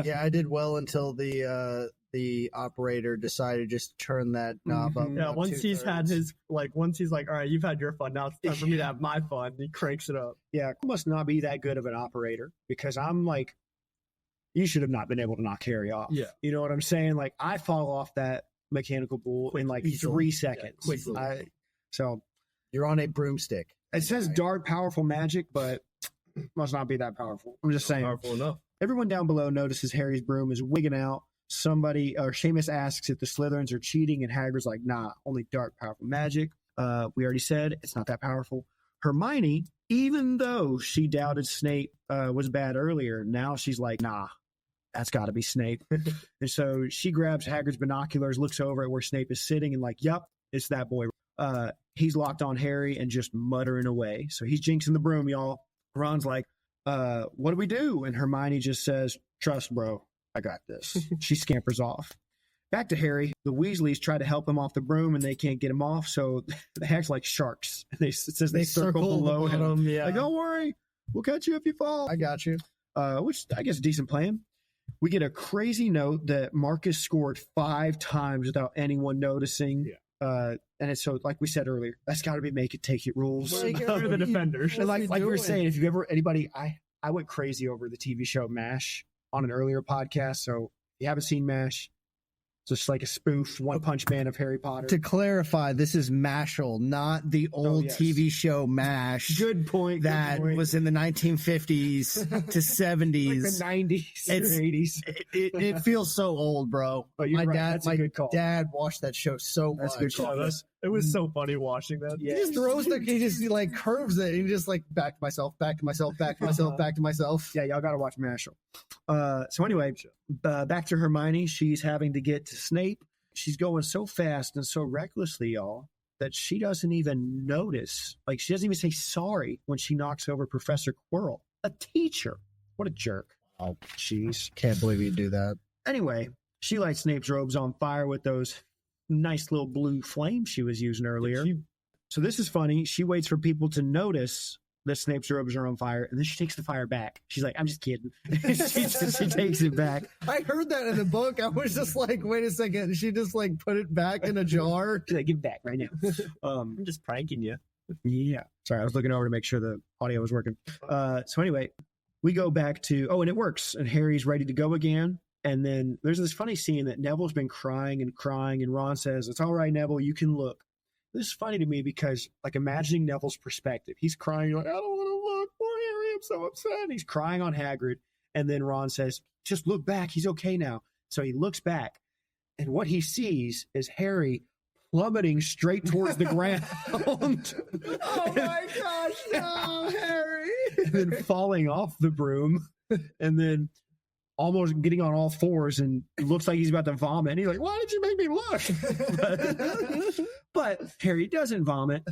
Yeah, I did well until the operator decided just to turn that knob up. Yeah, about once he's had 2/3. his, once he's like, all right, you've had your fun. Now it's time for me to have my fun. He cranks it up. Yeah, I must not be that good of an operator because I'm like, you should have not been able to knock Harry off. Yeah. You know what I'm saying? Like, I fall off that mechanical bull in like 3 seconds. Yeah, quickly. So You're on a broomstick. it says dark, powerful magic, but must not be that powerful. I'm just saying. Powerful enough. Everyone down below notices Harry's broom is wigging out. Seamus asks if the Slytherins are cheating, and Hagrid's like, nah, only dark, powerful magic. We already said it's not that powerful. Hermione, even though she doubted Snape was bad earlier, now she's like, nah, that's got to be Snape. And so she grabs Hagrid's binoculars, looks over at where Snape is sitting, and like, yep, it's that boy. He's locked on Harry and just muttering away. So he's jinxing the broom, y'all. Ron's like, what do we do? And Hermione just says, trust, bro. I got this. She scampers off. Back to Harry. The Weasleys try to help him off the broom, and they can't get him off. So they act like sharks. It says they circle below him. Yeah. Like, don't worry. We'll catch you if you fall. I got you. Which I guess is a decent plan. We get a crazy note that Marcus scored 5 times without anyone noticing. Yeah. And it's so, like we said earlier, that's got to be make it take it rules. They're the defenders. And like we were saying, if you ever, anybody, I went crazy over the TV show MASH on an earlier podcast. So if you haven't seen MASH, it's just like a spoof One Punch Man of Harry Potter. To clarify, this is Mashal, not the old TV show MASH. Good point. That was in the 1950s to 70s. Like the 90s or 80s. It feels so old, bro. But you're right. My dad watched that show so much. That's a good call. It was so funny watching that. He just throws he just like curves it. And he just like back to myself, back to myself, back to myself, back to myself. Yeah, y'all got to watch Mashal. So anyway, back to Hermione. She's having to get to Snape. She's going so fast and so recklessly, y'all, that she doesn't even notice. Like, she doesn't even say sorry when she knocks over Professor Quirrell, a teacher. What a jerk. Oh, jeez. Can't believe you do that. Anyway, she lights Snape's robes on fire with those nice little blue flames she was using earlier. So this is funny. She waits for people to notice that Snape's robes are on fire, and then she takes the fire back. She's like, I'm just kidding. she takes it back. I heard that in the book. I was just like, wait a second. She just like put it back in a jar. She's like, give it back right now. I'm just pranking you. Yeah. Sorry, I was looking over to make sure the audio was working. So anyway, we go back to, and it works. And Harry's ready to go again. And then there's this funny scene that Neville's been crying, and Ron says, it's all right, Neville, you can look. This is funny to me because, like, imagining Neville's perspective, he's crying, like, I don't want to look. Poor Harry, I'm so upset. He's crying on Hagrid. And then Ron says, just look back. He's okay now. So he looks back, and what he sees is Harry plummeting straight towards the ground. Oh my gosh, no, Harry. And then falling off the broom, and then almost getting on all fours, and it looks like he's about to vomit. And he's like, why did you make me look? But Harry doesn't vomit.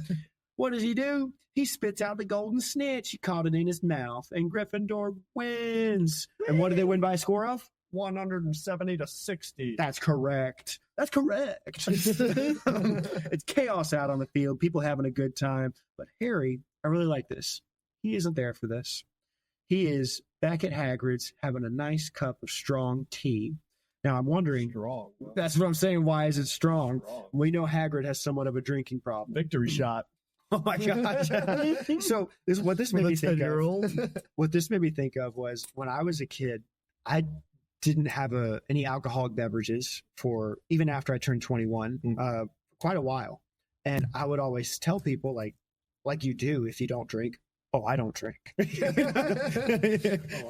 What does he do? He spits out the golden snitch. He caught it in his mouth, and Gryffindor wins. And what did they win by a score of? 170 to 60. That's correct. That's correct. It's chaos out on the field. People having a good time. But Harry, I really like this. He isn't there for this. He is back at Hagrid's having a nice cup of strong tea. Now, I'm wondering, that's what I'm saying. Why is it strong? We know Hagrid has somewhat of a drinking problem. Victory shot. Oh my gosh. So what this made me think of was when I was a kid, I didn't have any alcoholic beverages for even after I turned 21, quite a while. And I would always tell people like you do if you don't drink. Oh, I don't drink. I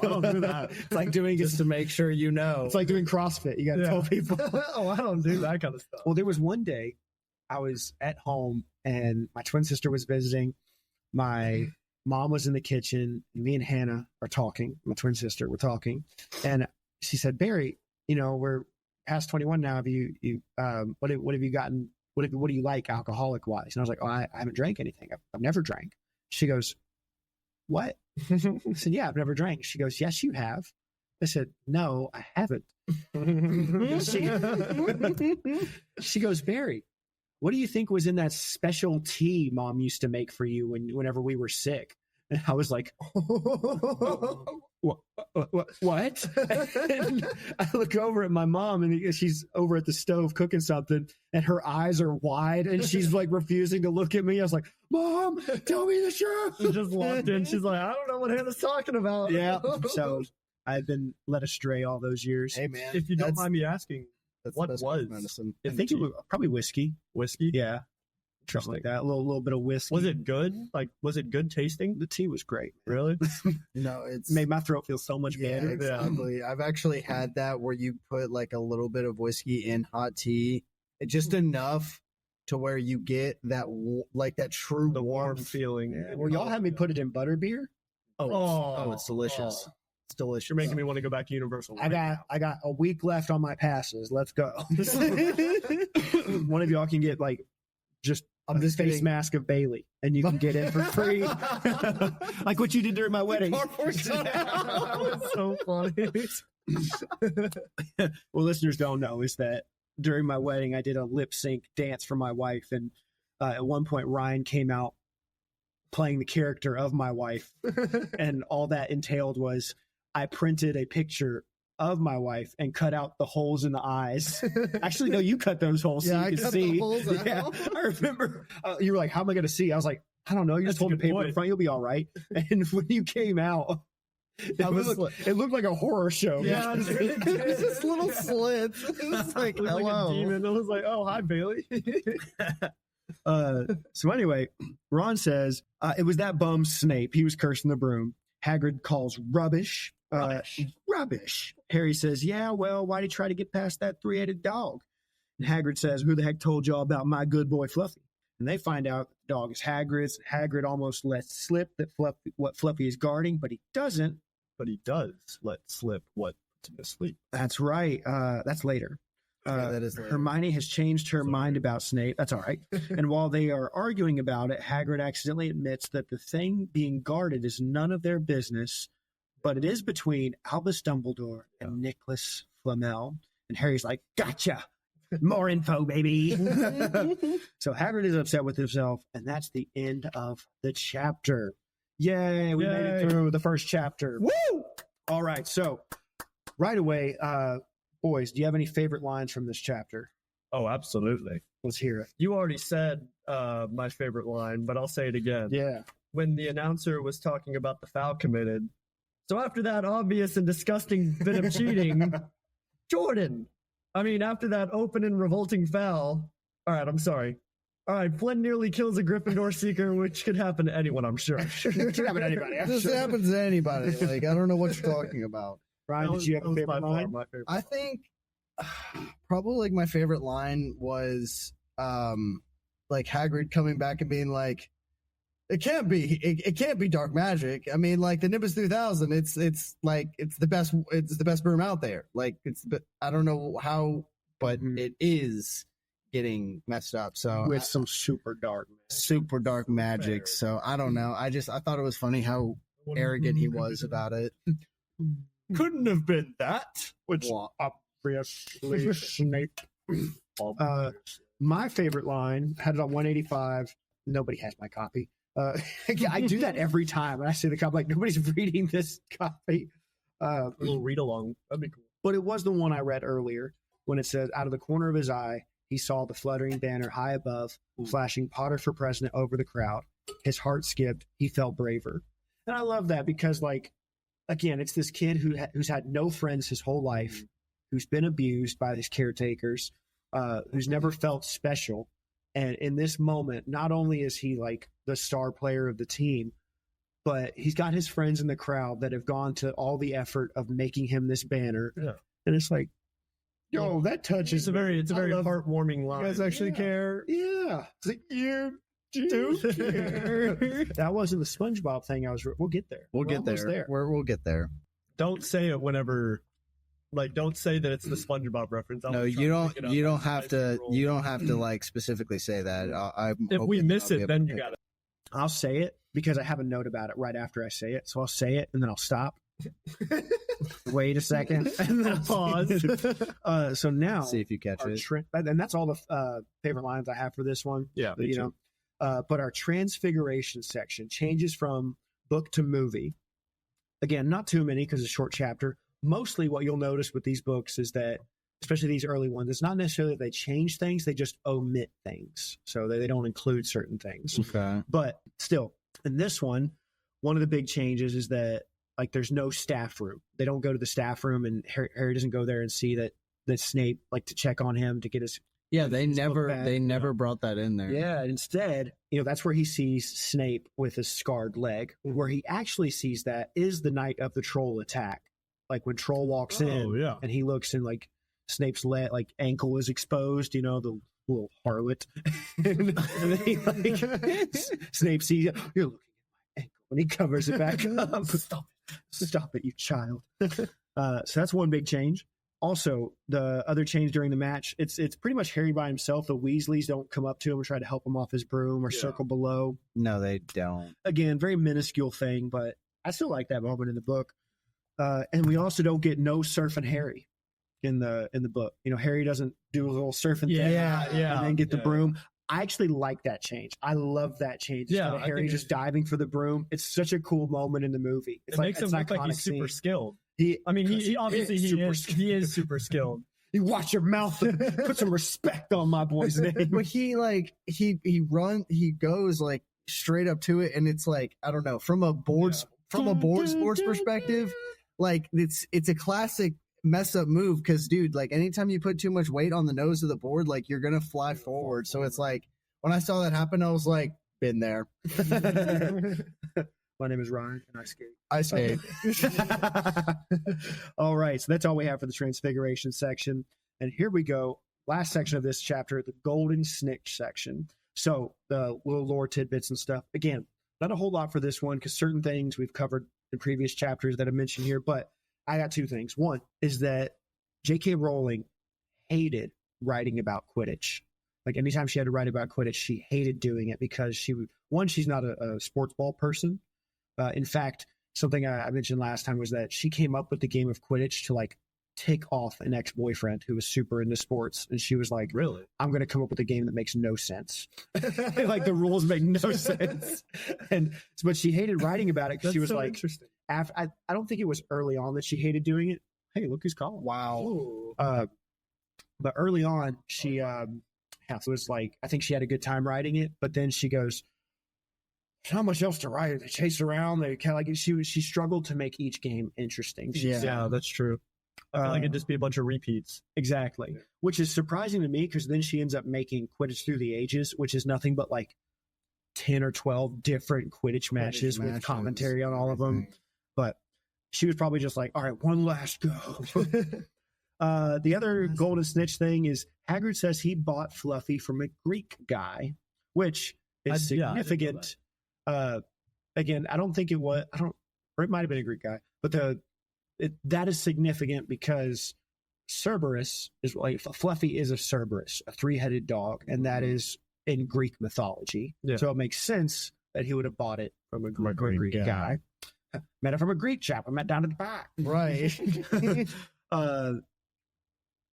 don't do that. It's like doing Just to make sure you know. It's like doing CrossFit. You got to tell people. Oh, I don't do that kind of stuff. Well, there was one day I was at home and my twin sister was visiting. My mom was in the kitchen. Me and Hannah are talking. My twin sister, we're talking. And she said, Barry, we're past 21 now. Have you what have you gotten? What do you like alcoholic wise? And I was like, oh, I haven't drank anything. I've never drank. She goes, what? I said, yeah, I've never drank. She goes, yes, you have. I said, no, I haven't. She goes, Barry, what do you think was in that special tea Mom used to make for you whenever we were sick? And I was like, what? And I look over at my mom, and she's over at the stove cooking something, and her eyes are wide, and she's like refusing to look at me. I was like, Mom, tell me the truth. She just walked in. She's like, I don't know what Hannah's talking about. Yeah. So I've been led astray all those years. Hey, man. If you don't mind me asking, what that's was medicine? I think it was probably whiskey. Whiskey? Yeah. Something like that. A little bit of whiskey. Was it good? Was it good tasting? The tea was great. Really? No, it's Made my throat feel so much yeah, better. exactly. I've actually had that where you put like a little bit of whiskey in hot tea, just enough to where you get that that true The warm warmth. feeling. Well, y'all had me put it in butterbeer. Oh, it's delicious. It's delicious. You're making me want to go back to Universal. I got a week left on my passes. Let's go. One of y'all can get like just I'm just face kidding. mask of Bailey, and you can get in for free, like what you did during my wedding. That was so funny. Well, listeners don't know is that during my wedding, I did a lip sync dance for my wife, and at one point Ryan came out playing the character of my wife, and all that entailed was I printed a picture of my wife and cut out the holes in the eyes. Actually, no, you cut those holes so Yeah, I you can cut see. the holes out. Yeah, I remember you were like, "How am I going to see?" I was like, "I don't know. You just That's a hold the good paper in point. front, you'll be all right." And when you came out, it looked like a horror show. Yeah, It's just little slits. It was like, It was like a hello. demon. I was like, oh, hi, Bailey. So anyway, Ron says it was that bum Snape. He was cursing the broom. Hagrid calls rubbish. Rubbish. Harry says, yeah, well, why'd he try to get past that three-headed dog? And Hagrid says, who the heck told y'all about my good boy Fluffy? And they find out the dog is Hagrid's. Hagrid almost lets slip that what Fluffy is guarding, but he doesn't. But he does let slip what to asleep. That's right. That's later. Yeah, that is later. Hermione has changed her mind about Snape. That's all right. And while they are arguing about it, Hagrid accidentally admits that the thing being guarded is none of their business, but it is between Albus Dumbledore and Nicholas Flamel. And Harry's like, gotcha. More info, baby. So Hagrid is upset with himself, and that's the end of the chapter. Yay, we made it through the first chapter. Woo! All right, so right away, boys, do you have any favorite lines from this chapter? Oh, absolutely. Let's hear it. You already said my favorite line, but I'll say it again. Yeah. When the announcer was talking about the foul committed. So after that obvious and disgusting bit of cheating, Jordan. I mean, after that open and revolting foul. All right, I'm sorry. All right, Flynn nearly kills a Gryffindor seeker, which could happen to anyone, I'm sure. It could happen to anybody. I'm This sure. happens to anybody. Like, I don't know what you're talking about. Ryan, did you have a favorite by far line? my favorite. I think probably like my favorite line was like Hagrid coming back and being like, it can't be dark magic. I mean, like the Nimbus 3000, it's like it's the best broom out there. Like I don't know how, but it is getting messed up. So With some super dark. super dark magic. So I don't know. I thought it was funny how arrogant he was about it. Couldn't have been that. Which Well, Obviously, Snape. My favorite line had it on 185. Nobody has my copy. I do that every time. And I see the copy, like nobody's reading this copy. a little read along. That'd be cool. But it was the one I read earlier when it says, out of the corner of his eye, he saw the fluttering banner high above, flashing Potter for president over the crowd. His heart skipped. He felt braver. And I love that because, like, again, it's this kid who's had no friends his whole life, who's been abused by his caretakers, who's never felt special. And in this moment, not only is he like the star player of the team, but he's got his friends in the crowd that have gone to all the effort of making him this banner. Yeah. And it's like, yo, that touches. It's a very I love- heartwarming line. You guys actually care? Yeah. It's like, you do care. That wasn't the SpongeBob thing. We'll get there. we'll We're get almost there. We'll get there. Don't say it whenever, like, don't say that it's the SpongeBob reference. I'll No, try you to don't. look it up You don't as have I to. roll. You don't have to like specifically say that. If we miss it, then you got it. I'll say it because I have a note about it right after I say it. So I'll say it and then I'll stop. Wait a second. And then pause. So now, See if you catch our it. and that's all the favorite lines I have for this one. Yeah, me you too. know. But our Transfiguration section changes from book to movie. Again, not too many because it's a short chapter. Mostly what you'll notice with these books is that, especially these early ones, it's not necessarily that they change things, they just omit things. So they don't include certain things. Okay. But still, in this one of the big changes is that like there's no staff room. They don't go to the staff room, and Harry doesn't go there and see that Snape, like, to check on him to get his. Yeah, they his book never. back. They never brought that in there. Yeah, instead, that's where he sees Snape with his scarred leg. Where he actually sees that is the night of the troll attack. Like when Troll walks in, yeah. and he looks and like Snape's like ankle is exposed, the little harlot. and then he, like, Snape sees, you're looking at my ankle. when he covers it back up. Stop it, you child. So that's one big change. Also, the other change during the match, it's pretty much Harry by himself. The Weasleys don't come up to him and try to help him off his broom or circle below. No, they don't. Again, very minuscule thing, but I still like that moment in the book. And we also don't get no surfing Harry in the book. You know, Harry doesn't do a little surfing thing and then get the broom. I actually like that change. I love that change. Instead of Harry just diving for the broom. It's such a cool moment in the movie. It makes him look like he's super skilled. He obviously is super skilled. You watch your mouth. Put some respect on my boy's name. But he goes like straight up to it, and it's like, I don't know, from a board sports perspective, like it's a classic mess up move, because dude, like anytime you put too much weight on the nose of the board, like you're gonna fly forward. So it's like, when I saw that happen, I was like, been there. My name is Ryan, and I skate. All right, so that's all we have for the Transfiguration section. And here we go. Last section of this chapter, the Golden Snitch section. So the little lore tidbits and stuff. Again, not a whole lot for this one, because certain things we've covered in previous chapters that I mentioned here. But I got two things. One is that J.K. Rowling hated writing about Quidditch. Like anytime she had to write about Quidditch, she hated doing it because she's not a sports ball person. In fact, something I mentioned last time was that she came up with the game of Quidditch to like tick off an ex-boyfriend who was super into sports. And she was like, really? I'm going to come up with a game that makes no sense. Like the rules make no sense. But she hated writing about it because she was like, interesting. I don't think it was early on that she hated doing it. Hey, look who's calling. Wow. But early on, she was like, I think she had a good time writing it. But then she goes, there's not much else to write. They chase around. They kind of like she struggled to make each game interesting. Yeah, that's true. I feel like it'd just be a bunch of repeats. Exactly. Which is surprising to me, because then she ends up making Quidditch Through the Ages, which is nothing but like 10 or 12 different Quidditch matches with commentary on all of them. But she was probably just like, all right, one last go. The other Golden Snitch thing is Hagrid says he bought Fluffy from a Greek guy, which is significant. Again, I don't think it was, or it might have been a Greek guy, but that is significant because Cerberus is like, Fluffy is a Cerberus, a 3-headed dog, and that is in Greek mythology. Yeah. So it makes sense that he would have bought it from a Greek guy. Met it from a Greek chap. I met down at the back. Right.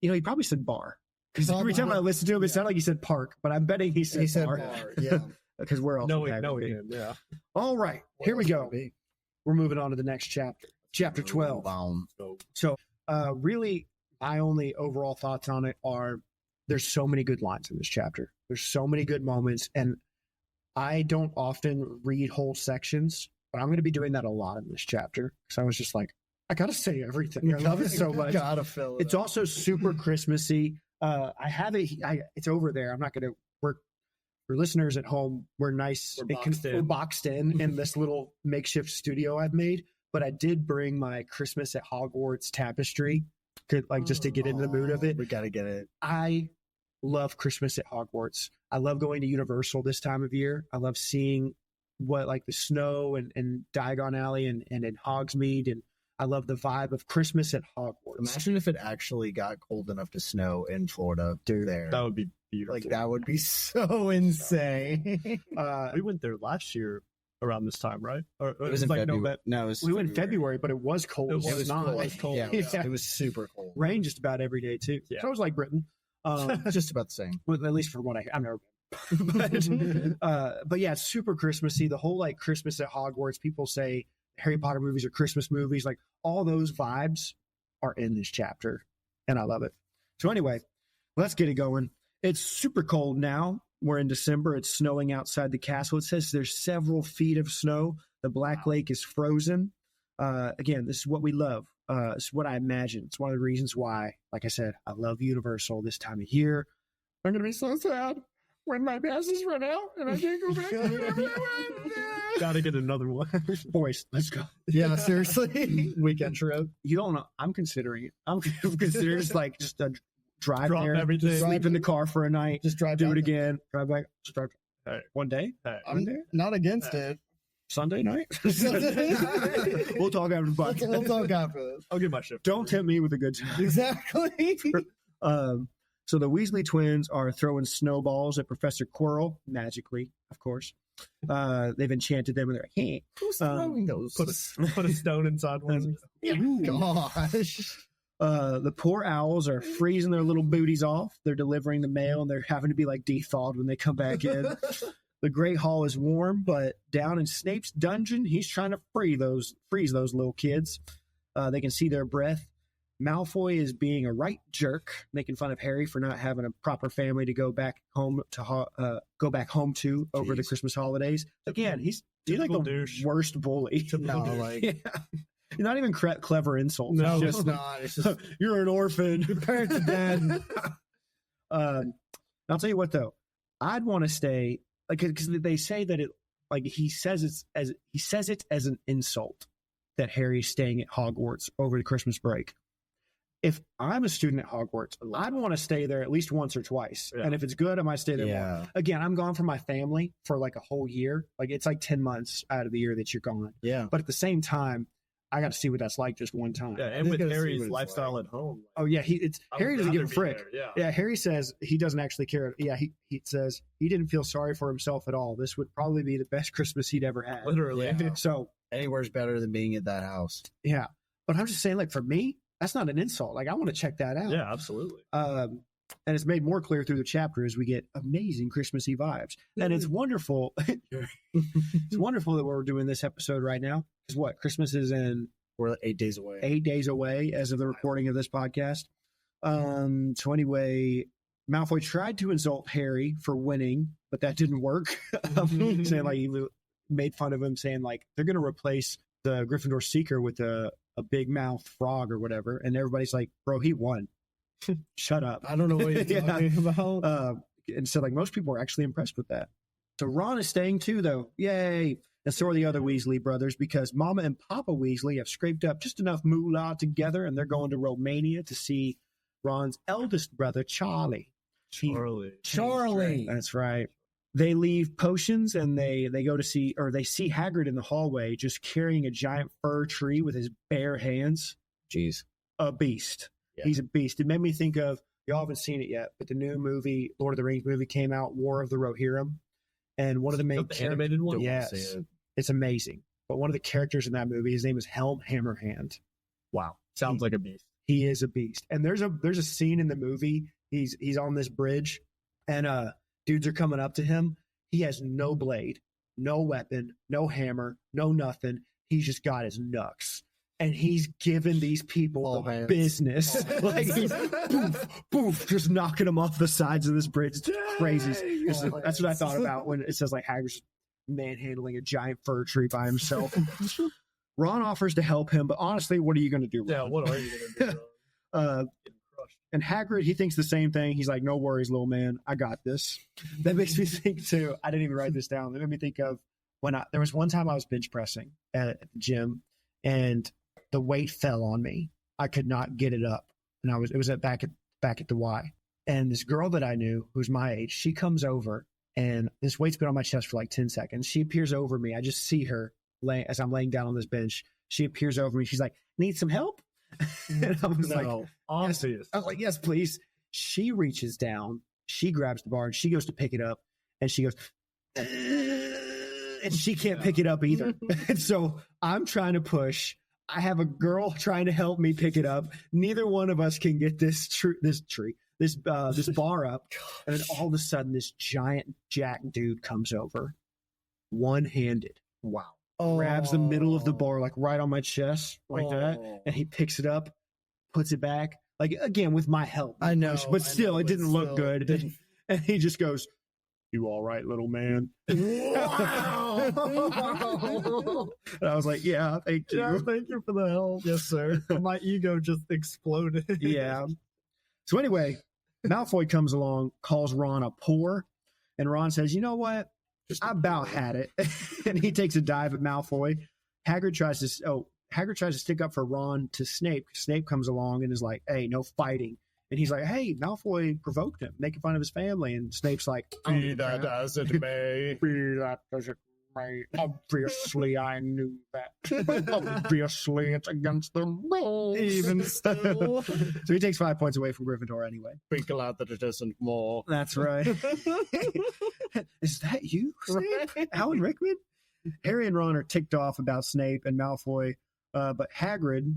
He probably said bar. Because every time I listened to him, it sounded like he said park, but I'm betting he said bar. Yeah. Because we're all yeah. All right, here we go. We're moving on to the next chapter, chapter 12. So, really, my only overall thoughts on it are there's so many good lines in this chapter. There's so many good moments, and I don't often read whole sections, but I'm going to be doing that a lot in this chapter. So I was just like, I got to say everything. I love it so much. Gotta fill it. It's also super Christmassy. I have it. It's over there. I'm not going to work. For listeners at home, we're boxed in this little makeshift studio I've made. But I did bring my Christmas at Hogwarts tapestry, just to get into the mood of it. We got to get it. I love Christmas at Hogwarts. I love going to Universal this time of year. I love seeing what like the snow and Diagon Alley and in Hogsmeade, and I love the vibe of Christmas at Hogwarts. Imagine if it actually got cold enough to snow in Florida. Dude, there. That would be beautiful. Like that would be so insane. We went there last year around this time, right? Or it was in like February. We went in February, but it was cold. It was cold. Yeah, it was super cold. Rain just about every day too. Yeah. So it was like Britain. Just about the same. Well, at least from what I've never been. But yeah, it's super Christmassy. The whole like Christmas at Hogwarts. People say Harry Potter movies are Christmas movies. Like all those vibes are in this chapter, and I love it. So anyway, let's get it going. It's super cold now. We're in December. It's snowing outside the castle. It says there's several feet of snow. The Black Lake is frozen. Again, this is what we love. It's what I imagine. It's one of the reasons why, like I said, I love Universal this time of year. I'm going to be so sad when my passes run out and I can't go back to Universal. Gotta get another one. Boys, let's go. Yeah, seriously. Weekend trip. You don't know. I'm considering it. I'm considering just a drive Drop there, everything. sleep in the car for a night, Just drive do down it there. again, drive back, just drive Hey. one day. Hey. I'm not against it. Sunday night. We'll talk after the podcast. We'll talk after this. I'll get my shift. Don't tempt me with a good time. Exactly. So the Weasley twins are throwing snowballs at Professor Quirrell, magically, of course. They've enchanted them, and they're like, hey. Who's throwing those? Put a stone inside one. Gosh. The poor owls are freezing their little booties off. They're delivering the mail, and they're having to be like de-thawed when they come back in. The Great Hall is warm, but down in Snape's dungeon, he's trying to freeze those little kids. They can see their breath. Malfoy is being a right jerk, making fun of Harry for not having a proper family to go back home to over the Christmas holidays. Again, he's like the douche. worst bully. No, like, Yeah. Not even clever insults. no, It's it's just, not. It's just you're an orphan. your parents are dead. I'll tell you what though, I'd want to stay because they say that it like he says it as an insult that Harry's staying at Hogwarts over the Christmas break. If I'm a student at Hogwarts, I'd want to stay there at least once or twice. Yeah. And if it's good, I might stay there more. Yeah. Again, I'm gone from my family for like a whole year. Like it's like 10 months out of the year that you're gone. Yeah. But at the same time, I got to see what that's like just one time. Yeah, and Just with gotta see Harry's what it's lifestyle at home. Oh yeah, Harry doesn't give a frick. Yeah. Yeah, Harry says he doesn't actually care. Yeah, he says he didn't feel sorry for himself at all. This would probably be the best Christmas he'd ever had. Literally. Yeah. So Anywhere's better than being at that house. yeah, but I'm just saying, like for me, that's not an insult. Like I want to check that out. Yeah, absolutely. And it's made more clear through the chapter as we get amazing Christmassy vibes. And it's wonderful. It's wonderful that we're doing this episode right now. Because what? Christmas is in We're 8 days away. 8 days away as of the recording of this podcast. So anyway, Malfoy tried to insult Harry for winning, but that didn't work. Saying like he made fun of him, saying like they're going to replace the Gryffindor Seeker with a big mouth frog or whatever. And everybody's like, bro, he won. Shut up. I don't know what you're Yeah. talking about. And so like most people are actually impressed with that. So Ron is staying too, though. Yay. And so are the other Weasley brothers because Mama and Papa Weasley have scraped up just enough moolah together and they're going to Romania to see Ron's eldest brother, Charlie. Charlie. That's right. They leave potions and they go to see, or they see Hagrid in the hallway just carrying a giant fir tree with his bare hands. Jeez. A beast. Yeah. He's a beast. It made me think of, y'all haven't seen it yet, but the new movie, Lord of the Rings movie came out, War of the Rohirrim. And one of the main The animated one? Yes. It's amazing. But one of the characters in that movie, his name is Helm Hammerhand. Wow. Sounds like a beast. He is a beast. And there's a scene in the movie. He's on this bridge and dudes are coming up to him. He has no blade, no weapon, no hammer, no nothing. He's just got his knucks. And he's giving these people All the hands. business. Like he's poof, poof, just knocking them off the sides of this bridge. It's crazy. That's what I thought about when it says like Hagrid's manhandling a giant fir tree by himself. Ron offers to help him, but honestly, what are you going to do, Ron? Yeah, what are you going to do? Getting crushed. And Hagrid, he thinks the same thing. He's like, no worries, little man. I got this. That makes me think, too. I didn't even write this down. It made me think of when there was one time I was bench pressing at the gym, and the weight fell on me. I could not get it up. And it was back at the Y. And this girl that I knew, who's my age, she comes over, and this weight's been on my chest for like 10 seconds. She appears over me. I just see her as I'm laying down on this bench. She appears over me. She's like, need some help? And I was like, obvious. I was like, yes, please. She reaches down, she grabs the bar, and she goes to pick it up, and she goes, and she can't pick it up either. And so I'm trying to push. I have a girl trying to help me pick it up. Neither one of us can get this bar up. And then all of a sudden, this giant jack dude comes over, one-handed. Wow. Grabs the middle of the bar, like right on my chest, like that. And he picks it up, puts it back. Like, again, with my help. I know. But still, it didn't look still, good. it didn't. And he just goes, you all right, little man? And I was like, yeah, thank you. Yeah, thank you for the help. Yes, sir. My ego just exploded. Yeah. So anyway, Malfoy comes along, calls Ron a poor, and Ron says, you know what? I about had it. And he takes a dive at Malfoy. Hagrid tries to stick up for Ron to Snape. Snape comes along and is like, hey, no fighting. And he's like, hey, Malfoy provoked him, making fun of his family. And Snape's like, Be that as it may. be that as it me. Obviously, I knew that. Obviously, it's against the rules. Even still. So he takes 5 points away from Gryffindor anyway. Be glad that it isn't more. That's right. Is that you, Snape? Alan Rickman? Harry and Ron are ticked off about Snape and Malfoy, but Hagrid,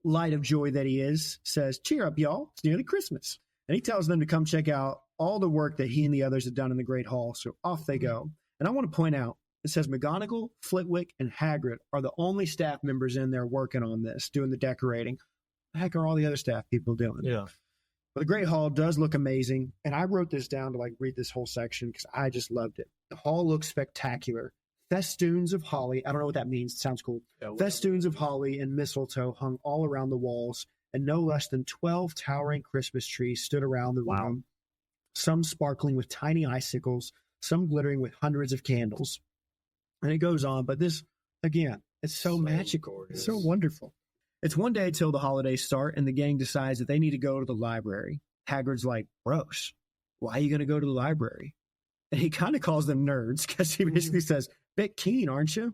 light of joy that he is, says, cheer up, y'all. It's nearly Christmas. And he tells them to come check out all the work that he and the others have done in the Great Hall. So off they go. And I want to point out, it says McGonagall, Flitwick, and Hagrid are the only staff members in there working on this, doing the decorating. The heck are all the other staff people doing? Yeah. But the Great Hall does look amazing. And I wrote this down to like read this whole section because I just loved it. The hall looks spectacular. Festoons of holly. I don't know what that means. It sounds cool. Festoons of holly and mistletoe hung all around the walls, and no less than 12 towering Christmas trees stood around the room, some sparkling with tiny icicles, some glittering with hundreds of candles. And it goes on, but this, again, it's so magical. Gorgeous. It's so wonderful. It's one day till the holidays start, and the gang decides that they need to go to the library. Hagrid's like, bros, why are you going to go to the library? And he kind of calls them nerds because he basically says, bit keen, aren't you?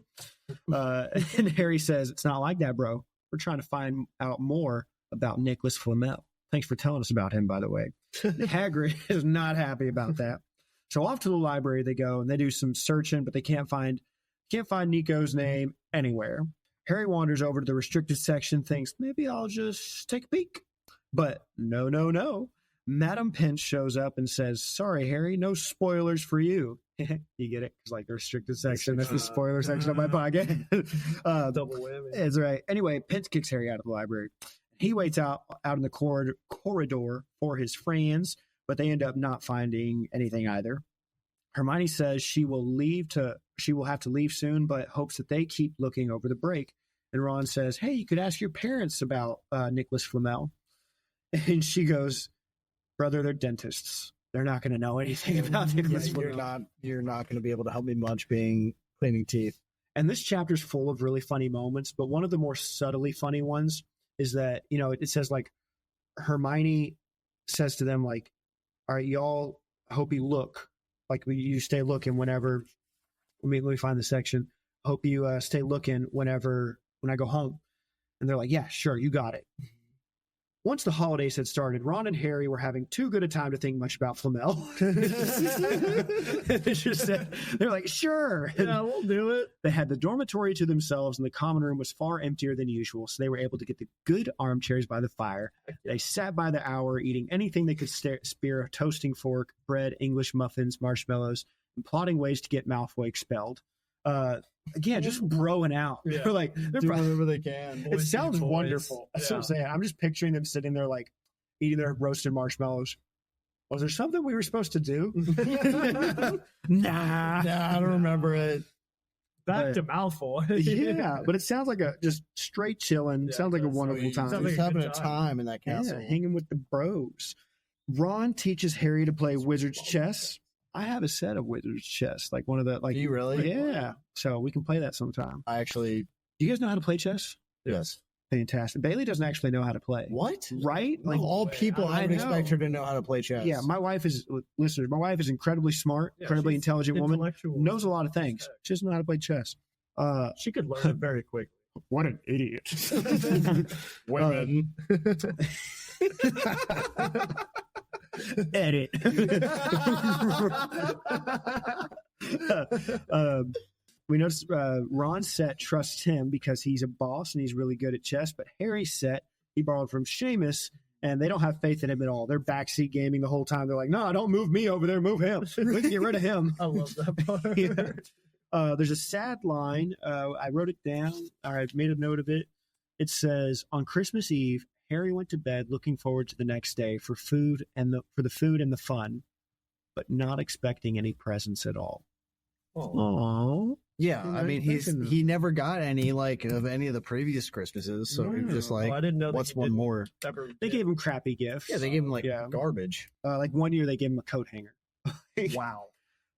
And Harry says, it's not like that, bro. We're trying to find out more about Nicholas Flamel. Thanks for telling us about him, by the way. Hagrid is not happy about that. So off to the library they go, and they do some searching, but they can't find Nico's name anywhere. Harry wanders over to the restricted section, thinks, maybe I'll just take a peek. But no. Madam Pinch shows up and says, sorry, Harry, no spoilers for you. You get it? It's like the restricted section. That's the spoiler section of my podcast. Double whammy. That's right. Anyway, Pinch kicks Harry out of the library. He waits out in the corridor for his friends, but they end up not finding anything either. Hermione says she will have to leave soon, but hopes that they keep looking over the break. And Ron says, hey, you could ask your parents about Nicholas Flamel. And she goes, brother, they're dentists. They're not going to know anything about Nicholas Flamel. You're not going to be able to help me much being cleaning teeth. And this chapter is full of really funny moments, but one of the more subtly funny ones is that, it says like Hermione says to them, like, all right, y'all, I hope you look like you stay looking whenever. Let me find the section. Hope you stay looking when I go home. And they're like, yeah, sure, you got it. Once the holidays had started, Ron and Harry were having too good a time to think much about Flamel. They're like, sure. Yeah, we'll do it. They had the dormitory to themselves, and the common room was far emptier than usual, so they were able to get the good armchairs by the fire. They sat by the hour, eating anything they could spear, a toasting fork, bread, English muffins, marshmallows, and plotting ways to get Malfoy expelled. Again, just broing out. Yeah. They're Do whatever they can. it sounds boys. wonderful. That's what I'm saying. I'm just picturing them sitting there, like, eating their roasted marshmallows. Was there something we were supposed to do? Nah, I don't remember it. Back to Malfoy. yeah, but it sounds like a just straight chilling. Yeah, sounds like a that's wonderful sweet. time. Sounds like He's a having good a time. time in that castle. Yeah, hanging with the bros. Ron teaches Harry to play wizard's chess. I have a set of wizard's chess, like one of the like. Do you really? Yeah, so we can play that sometime. I actually, Do you guys know how to play chess? yes. Fantastic. Bailey doesn't actually know how to play. What? Right? Like all people, I I would know. expect her to know how to play chess. Yeah, my wife is listeners. My wife is incredibly smart, Yeah, incredibly she's intelligent woman. intellectual. Knows a lot of things. She doesn't know how to play chess. She could learn it very quickly. What an idiot! Women. Edit. We notice Ron's set trusts him because he's a boss and he's really good at chess. But Harry's set he borrowed from Seamus, and they don't have faith in him at all. They're backseat gaming the whole time. They're like, no, don't move me over there. Move him. We can get rid of him. I love that part. Yeah. There's a sad line. I wrote it down, or I made a note of it. It says, on Christmas Eve, Harry went to bed looking forward to the next day for the food and the fun, but not expecting any presents at all. Oh. Yeah, I mean, he never got any of any of the previous Christmases, so he was just like, I didn't know that what's he one didn't more? ever They did. gave him crappy gifts. Yeah, they gave him Yeah. garbage. Like one year they gave him a coat hanger. Wow.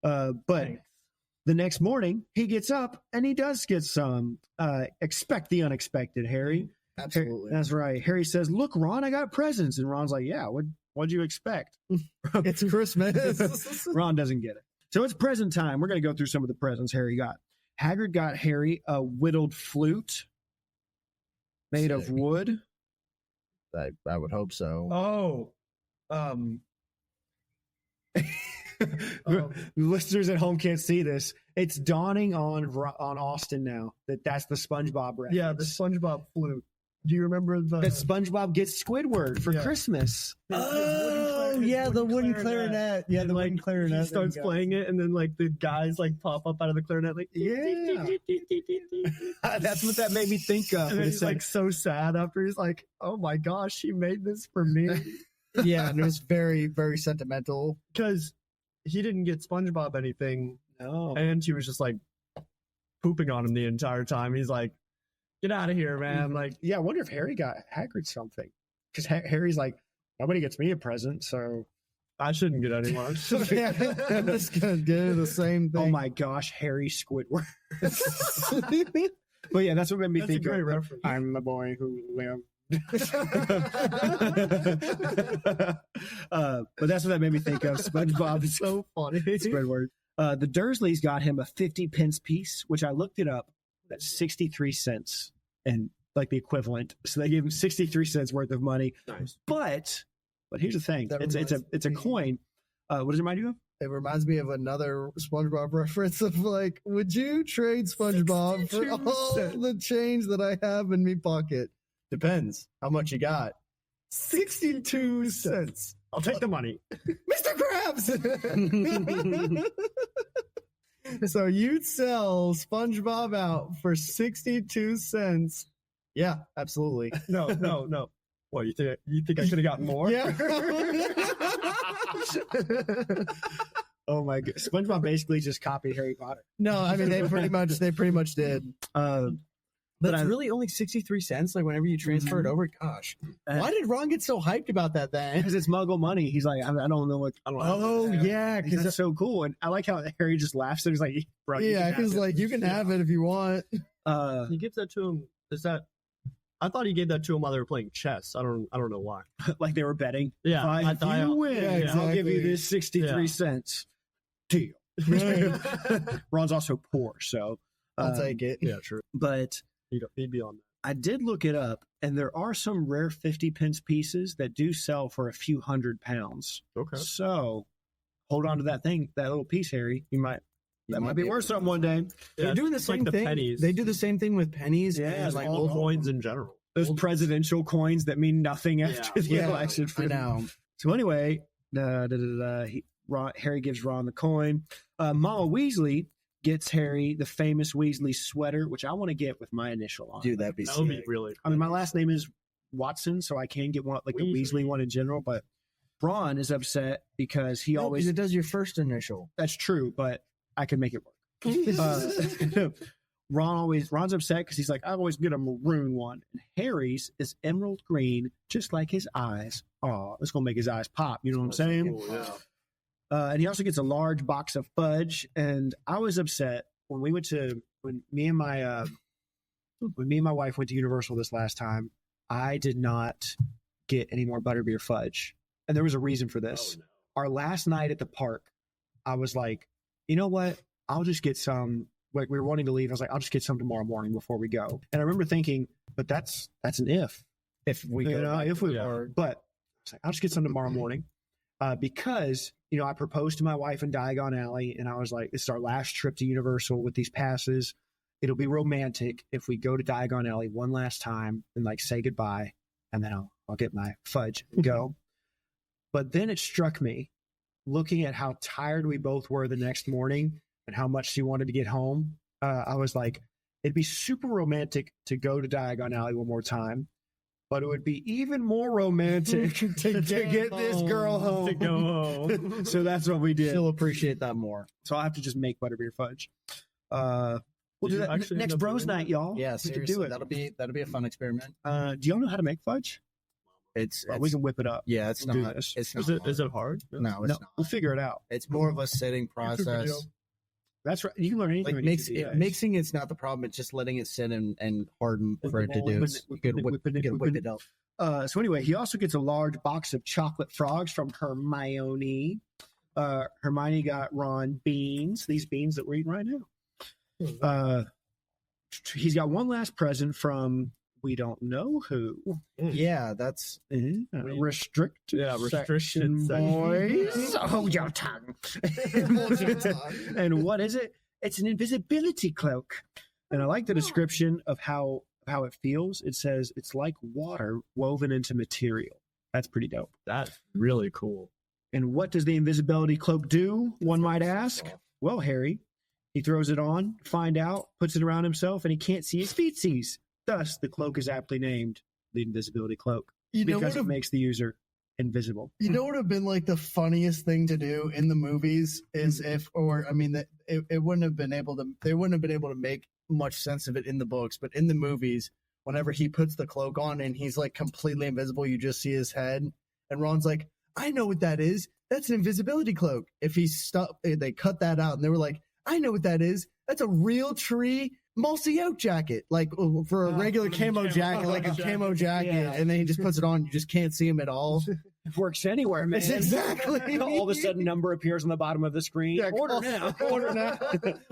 But Thanks. the next morning he gets up and he does get some. Expect the unexpected, Harry. Absolutely. That's right. Harry says, look, Ron, I got presents. And Ron's like, yeah, what'd you expect? It's Christmas. Ron doesn't get it. So it's present time. We're going to go through some of the presents Harry got. Hagrid got Harry a whittled flute made of Sick. wood. I would hope so. Listeners at home can't see this. It's dawning on Austin now that's the SpongeBob reference. Yeah, the SpongeBob flute. Do you remember that SpongeBob gets Squidward for Christmas? Oh, yeah, the wooden clarinet. Yeah, the wooden clarinet. He starts playing it, and then like the guys like pop up out of the clarinet, like Yeah. That's what that made me think of. And then he's like so sad after he's like, "Oh my gosh, he made this for me," Yeah, and it was very, very sentimental. because he didn't get SpongeBob anything, No. and she was just like pooping on him the entire time. He's like, "Get out of here, man!" Like, Yeah, I wonder if Harry got Hagrid something. Because Harry's like, nobody gets me a present, so. I shouldn't get anyone. Yeah, I'm just gonna do the same thing. Oh my gosh, Harry Squidward. But yeah, that's what made me That's a think great of. reference. I'm the boy who lived. But that's what that made me think of. SpongeBob is So funny. Squidward. The Dursleys got him a 50 pence piece, which I looked it up. That's 63 cents and like the equivalent. So they gave him 63 cents worth of money. Nice. But here's the thing. That It's a reminds me- coin. What does it remind you of? It reminds me of another SpongeBob reference of like, would you trade SpongeBob for 62 all cents. the change that I have in me pocket? Depends how much you got. 62 cents. I'll take the money. Mr. Krabs! So you'd sell SpongeBob out for 62 cents. Yeah, absolutely. No. What, you think I should have gotten more? Yeah. Oh my god. SpongeBob basically just copied Harry Potter. No, I mean they pretty much did. But But it's I- really only 63 cents. Like whenever you transfer it over, gosh, why did Ron get so hyped about that then? because it's Muggle money. He's like, I don't know what. I don't know. Oh yeah, because because that's so cool. And I like how Harry just laughs. And he's like, bro, you yeah, can have because it. like you can have it if you want. He gives that to him. Is that? I thought he gave that to him while they were playing chess. I don't know why. like they were betting. Yeah, If I thought- you win, Yeah, I'll give you exactly. this 63 Yeah. cents. Deal. Ron's also poor, so I'll take it. Yeah, true. But He'd be on that. I did look it up, and there are some rare 50 pence pieces that do sell for a few £100s. Okay. So hold on to that little piece, Harry. That might be worth something one day. They're doing the it's like same the thing. pennies. They do the same thing with pennies. Yeah, and it's like all old coins in general. Those presidential coins that mean nothing after the Yeah, election. I know. So anyway, Harry gives Ron the coin. Mama Weasley gets Harry the famous Weasley sweater, which I want to get with my initial on. Dude, that'd be That would be sick. really. I mean, my last name is Watson, so I can get one like the Weasley one in general. But Ron is upset because he No, always. because it does your first initial. That's true, but I can make it work. Ron's upset because he's like, I always get a maroon one. And Harry's is emerald green, just like his eyes. Oh, it's gonna make his eyes pop. You know what I'm saying? Cool, yeah. And he also gets a large box of fudge. And I was upset when me and my wife went to Universal this last time. I did not get any more butterbeer fudge, and there was a reason for this. Oh, no. Our last night at the park, I was like, you know what? I'll just get some. Like we were wanting to leave, I was like, I'll just get some tomorrow morning before we go. And I remember thinking, but that's an if. If we You go, know, if we Yeah. are, but I was like, I'll just get some tomorrow morning, because I proposed to my wife in Diagon Alley, and I was like, this is our last trip to Universal with these passes. It'll be romantic if we go to Diagon Alley one last time and like say goodbye, and then I'll get my fudge and go. But then it struck me, looking at how tired we both were the next morning and how much she wanted to get home. I was like, it'd be super romantic to go to Diagon Alley one more time, but it would be even more romantic to get this girl home. To go home. So that's what we did. she'll appreciate that more. So I'll have to just make butterbeer fudge. We'll Did do you that actually next end up bros doing night, that? y'all. Yeah, we can seriously, do it. that'll be a fun experiment. Do y'all know how to make fudge? It's we can whip it up. yeah, it's We'll do not. this. It's not. Is it hard? No, it's No, not. we'll figure it out. It's more of a sitting process. That's right. You can learn anything. Like on YouTube, guys. mixing, it's not the problem. It's just letting it sit and harden for it to do. You could whip it up. So anyway, he also gets a large box of chocolate frogs from Hermione. Hermione got Ron beans, these beans that we're eating right now. He's got one last present from we don't know who. Yeah, that's Restricted restriction section, boys. Hold your tongue. And what is it? It's an invisibility cloak. And I like the description of how it feels. It says it's like water woven into material. That's pretty dope. That's really cool. And what does the invisibility cloak do, one might ask? Well, Harry, he throws it on, find out, puts it around himself, and he can't see his feetsies. Thus, the cloak is aptly named the invisibility cloak because it makes the user invisible. You know what would have been like the funniest thing to do in the movies is it wouldn't have been able to. They wouldn't have been able to make much sense of it in the books, but in the movies, whenever he puts the cloak on and he's like completely invisible, you just see his head, and Ron's like, "I know what that is. That's an invisibility cloak." If he they cut that out, and they were like, "I know what that is. That's a real tree Mulsey oak jacket, like for a regular camo jacket, like a camo jacket." Yeah. And then he just puts it on. You just can't see him at all. It works anywhere, man. Exactly. All of a sudden, number appears on the bottom of the screen. Yeah, Order now. Order now.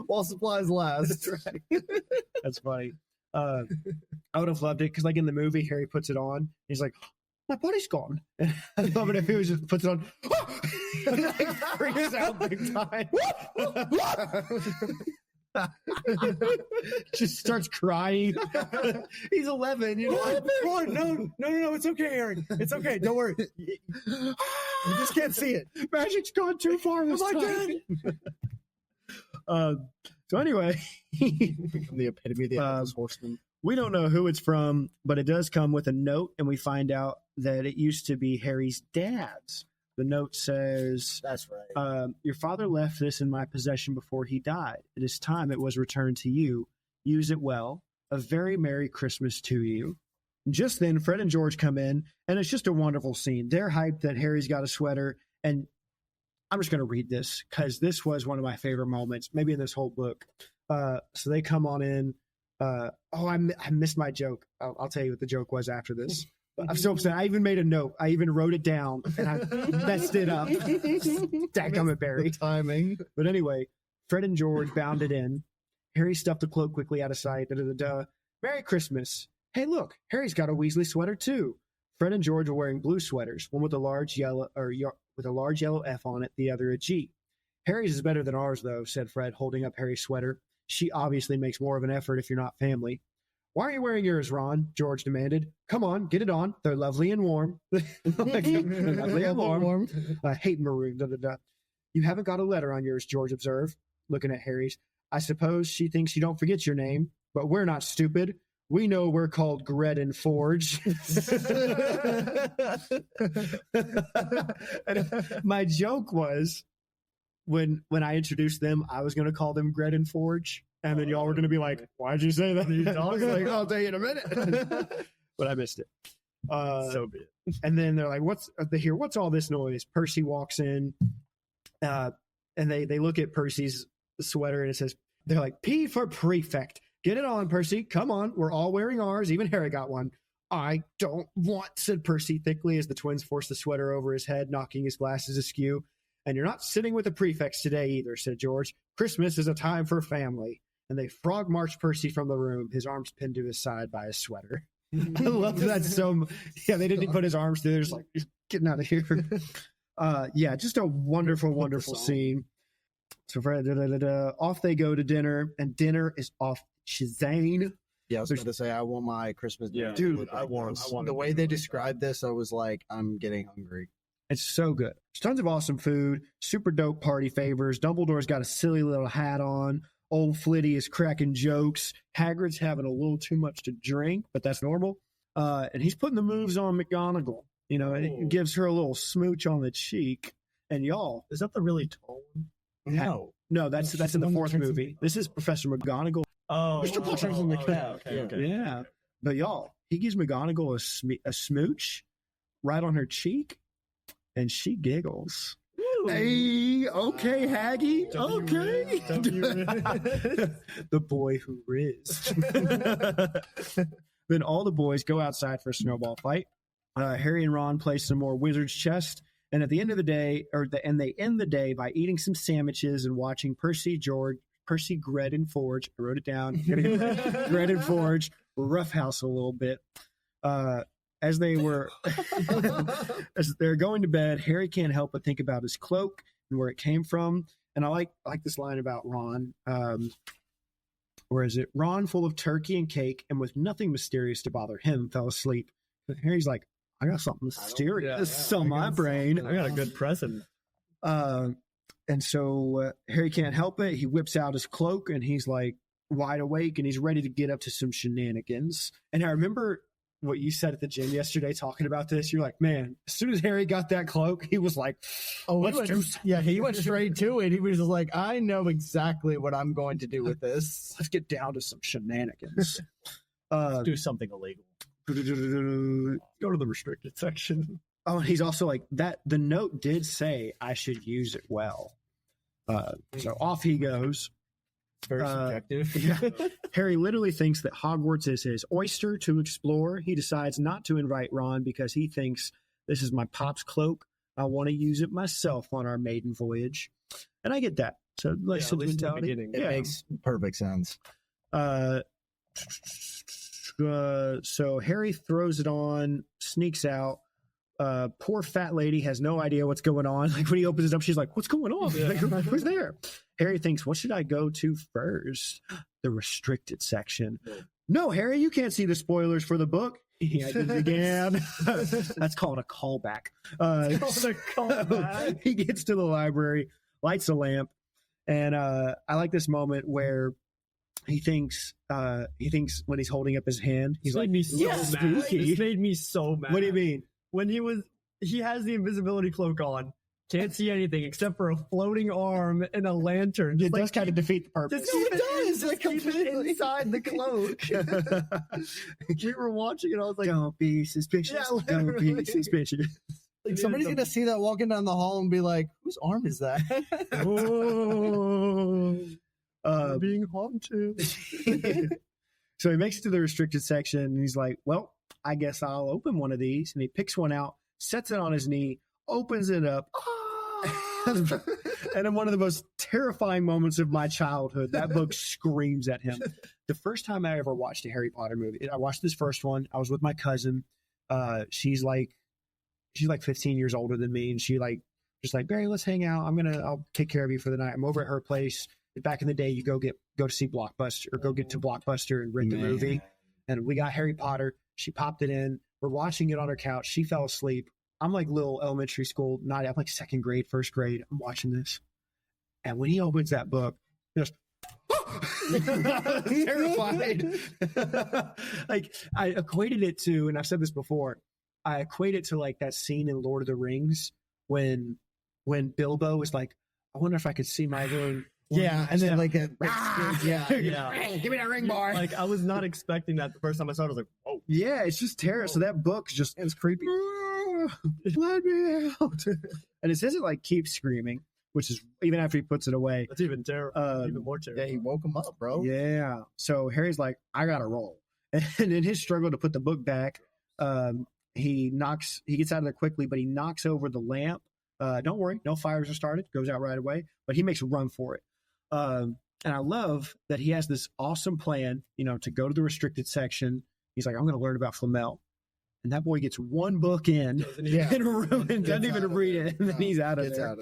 While supplies last. That's right. That's funny. I would have loved it because, like in the movie, Harry puts it on. He's like, "My body's gone." And I love it if he was just puts it on. And like freaks out big time. Just starts crying. He's 11. You know, no, it's okay, Harry. It's okay. Don't worry. You just can't see it. Magic's gone too far this time. So anyway, become the epitome of the Headless Horseman. We don't know who it's from, but it does come with a note, and we find out that it used to be Harry's dad's. The note says, "That's right. Your father left this in my possession before he died. It is time it was returned to you. Use it well. A very Merry Christmas to you." And just then, Fred and George come in, and it's just a wonderful scene. They're hyped that Harry's got a sweater, and I'm just going to read this because this was one of my favorite moments, maybe in this whole book. So they come on in. I missed my joke. I'll tell you what the joke was after this. I'm so upset. I even made a note. I even wrote it down, and I messed it up. Dadgummit, Barry. Timing. But anyway, Fred and George bounded in. Harry stuffed the cloak quickly out of sight. Merry Christmas. Hey, look, Harry's got a Weasley sweater too. Fred and George were wearing blue sweaters, one with a large yellow F on it, the other a G. "Harry's is better than ours, though," said Fred, holding up Harry's sweater. "She obviously makes more of an effort if you're not family." "Why are you wearing yours, Ron?" George demanded. "Come on, get it on. They're lovely and warm." Lovely and warm. I hate maroon. "You haven't got a letter on yours," George observed, looking at Harry's. "I suppose she thinks you don't forget your name, but we're not stupid. We know we're called Gret and Forge." And my joke was when I introduced them, I was going to call them Gret and Forge. And then y'all were going to be like, "Why'd you say that?" I was like, "I'll tell you in a minute." But I missed it. So be it. And then they're like, "What's all this noise?" Percy walks in, and they look at Percy's sweater, and it says, they're like, "P for prefect. Get it on, Percy. Come on. We're all wearing ours. Even Harry got one." "I don't want," said Percy thickly as the twins forced the sweater over his head, knocking his glasses askew. "And you're not sitting with the prefects today either," said George. "Christmas is a time for family." And they frog marched Percy from the room, his arms pinned to his side by his sweater. I love that so much. Yeah, they didn't put his arms through. They're just like, "Getting out of here." Yeah, just a wonderful, wonderful scene. So off they go to dinner, and dinner is off Shazane. Yeah, I was going to say, I want my Christmas dinner. Yeah, dude, I want the way they described this, I was like, I'm getting hungry. It's so good. There's tons of awesome food, super dope party favors. Dumbledore's got a silly little hat on. Old Flitty is cracking jokes. Hagrid's having a little too much to drink, but that's normal. And he's putting the moves on McGonagall. You know, and it gives her a little smooch on the cheek. And y'all, is that the really tall one? No, that's in the fourth movie. This is Professor McGonagall. Oh, Mr. Potter's in the cat. Okay. Yeah, but y'all, he gives McGonagall a smooch right on her cheek, and she giggles. Ooh. Hey, okay, Haggy, okay. The boy who rizzed. Then all the boys go outside for a snowball fight. Harry and Ron play some more wizard's chess, And at the end of the day, and they end the day by eating some sandwiches and watching Percy Gred and Forge. I wrote it down. Gred and Forge roughhouse a little bit. As they're going to bed, Harry can't help but think about his cloak and where it came from. And I like this line about Ron. Where is it? Ron, full of turkey and cake and with nothing mysterious to bother him, fell asleep. But Harry's like, I got something mysterious on my brain. I got a good present. And so Harry can't help it. He whips out his cloak and he's like wide awake and he's ready to get up to some shenanigans. And I remember what you said at the gym yesterday talking about this. You're like, man, as soon as Harry got that cloak, he was like, he went straight to it. He was just like, I know exactly what I'm going to do with this. Let's get down to some shenanigans. Do something illegal. Go to the restricted section. Oh, and he's also like that. The note did say I should use it well. So off he goes. Very subjective. Yeah. Harry literally thinks that Hogwarts is his oyster to explore. He decides not to invite Ron because he thinks this is my pop's cloak. I want to use it myself on our maiden voyage. And I get that. So like sentimentality. It makes perfect sense. So Harry throws it on, sneaks out. Poor fat lady has no idea what's going on. Like when he opens it up, she's like, what's going on? Like, who's there? Harry thinks, what should I go to first? The restricted section. No, Harry, you can't see the spoilers for the book. He did it again. That's called a callback. He gets to the library, lights a lamp, and I like this moment where he thinks when he's holding up his hand, he's like, spooky. This made me so mad. What do you mean? When he has the invisibility cloak on, can't see anything except for a floating arm and a lantern. It does kind of defeat the purpose. It does. Like completely inside the cloak. We were watching it. I was like, don't be suspicious. Yeah, don't be suspicious. Like somebody's gonna see that walking down the hall and be like, whose arm is that? Being haunted. So he makes it to the restricted section and he's like, well, I guess I'll open one of these. And he picks one out, sets it on his knee, opens it up. And in one of the most terrifying moments of my childhood, that book screams at him. The first time I ever watched a Harry Potter movie, I watched this first one. I was with my cousin. She's like 15 years older than me. And she just like, Barry, let's hang out. I'll take care of you for the night. I'm over at her place. Back in the day, you go to see Blockbuster or go get to Blockbuster and rent the movie. And we got Harry Potter. She popped it in. We're watching it on her couch. She fell asleep. I'm like little elementary school. I'm like second grade, first grade. I'm watching this. And when he opens that book, just terrified. Like I equated it to, and I've said this before, I equate it to like that scene in Lord of the Rings when Bilbo is like, I wonder if I could see my ring. Yeah, and then like give me that ring, boy. Like I was not expecting that the first time I saw it. I was like, oh, yeah, it's just terror. So that book's just it's creepy. Let me out. And it says it like keeps screaming, which is even after he puts it away. That's even even more terrible. Yeah, he woke him up, bro. Yeah. So Harry's like, I gotta roll. And in his struggle to put the book back, he gets out of there quickly, but he knocks over the lamp. Don't worry, no fires are started. Goes out right away, but he makes a run for it. And I love that he has this awesome plan, to go to the restricted section. He's like, I'm going to learn about Flamel. And that boy gets one book in a room and doesn't even read it. And then he's out of there.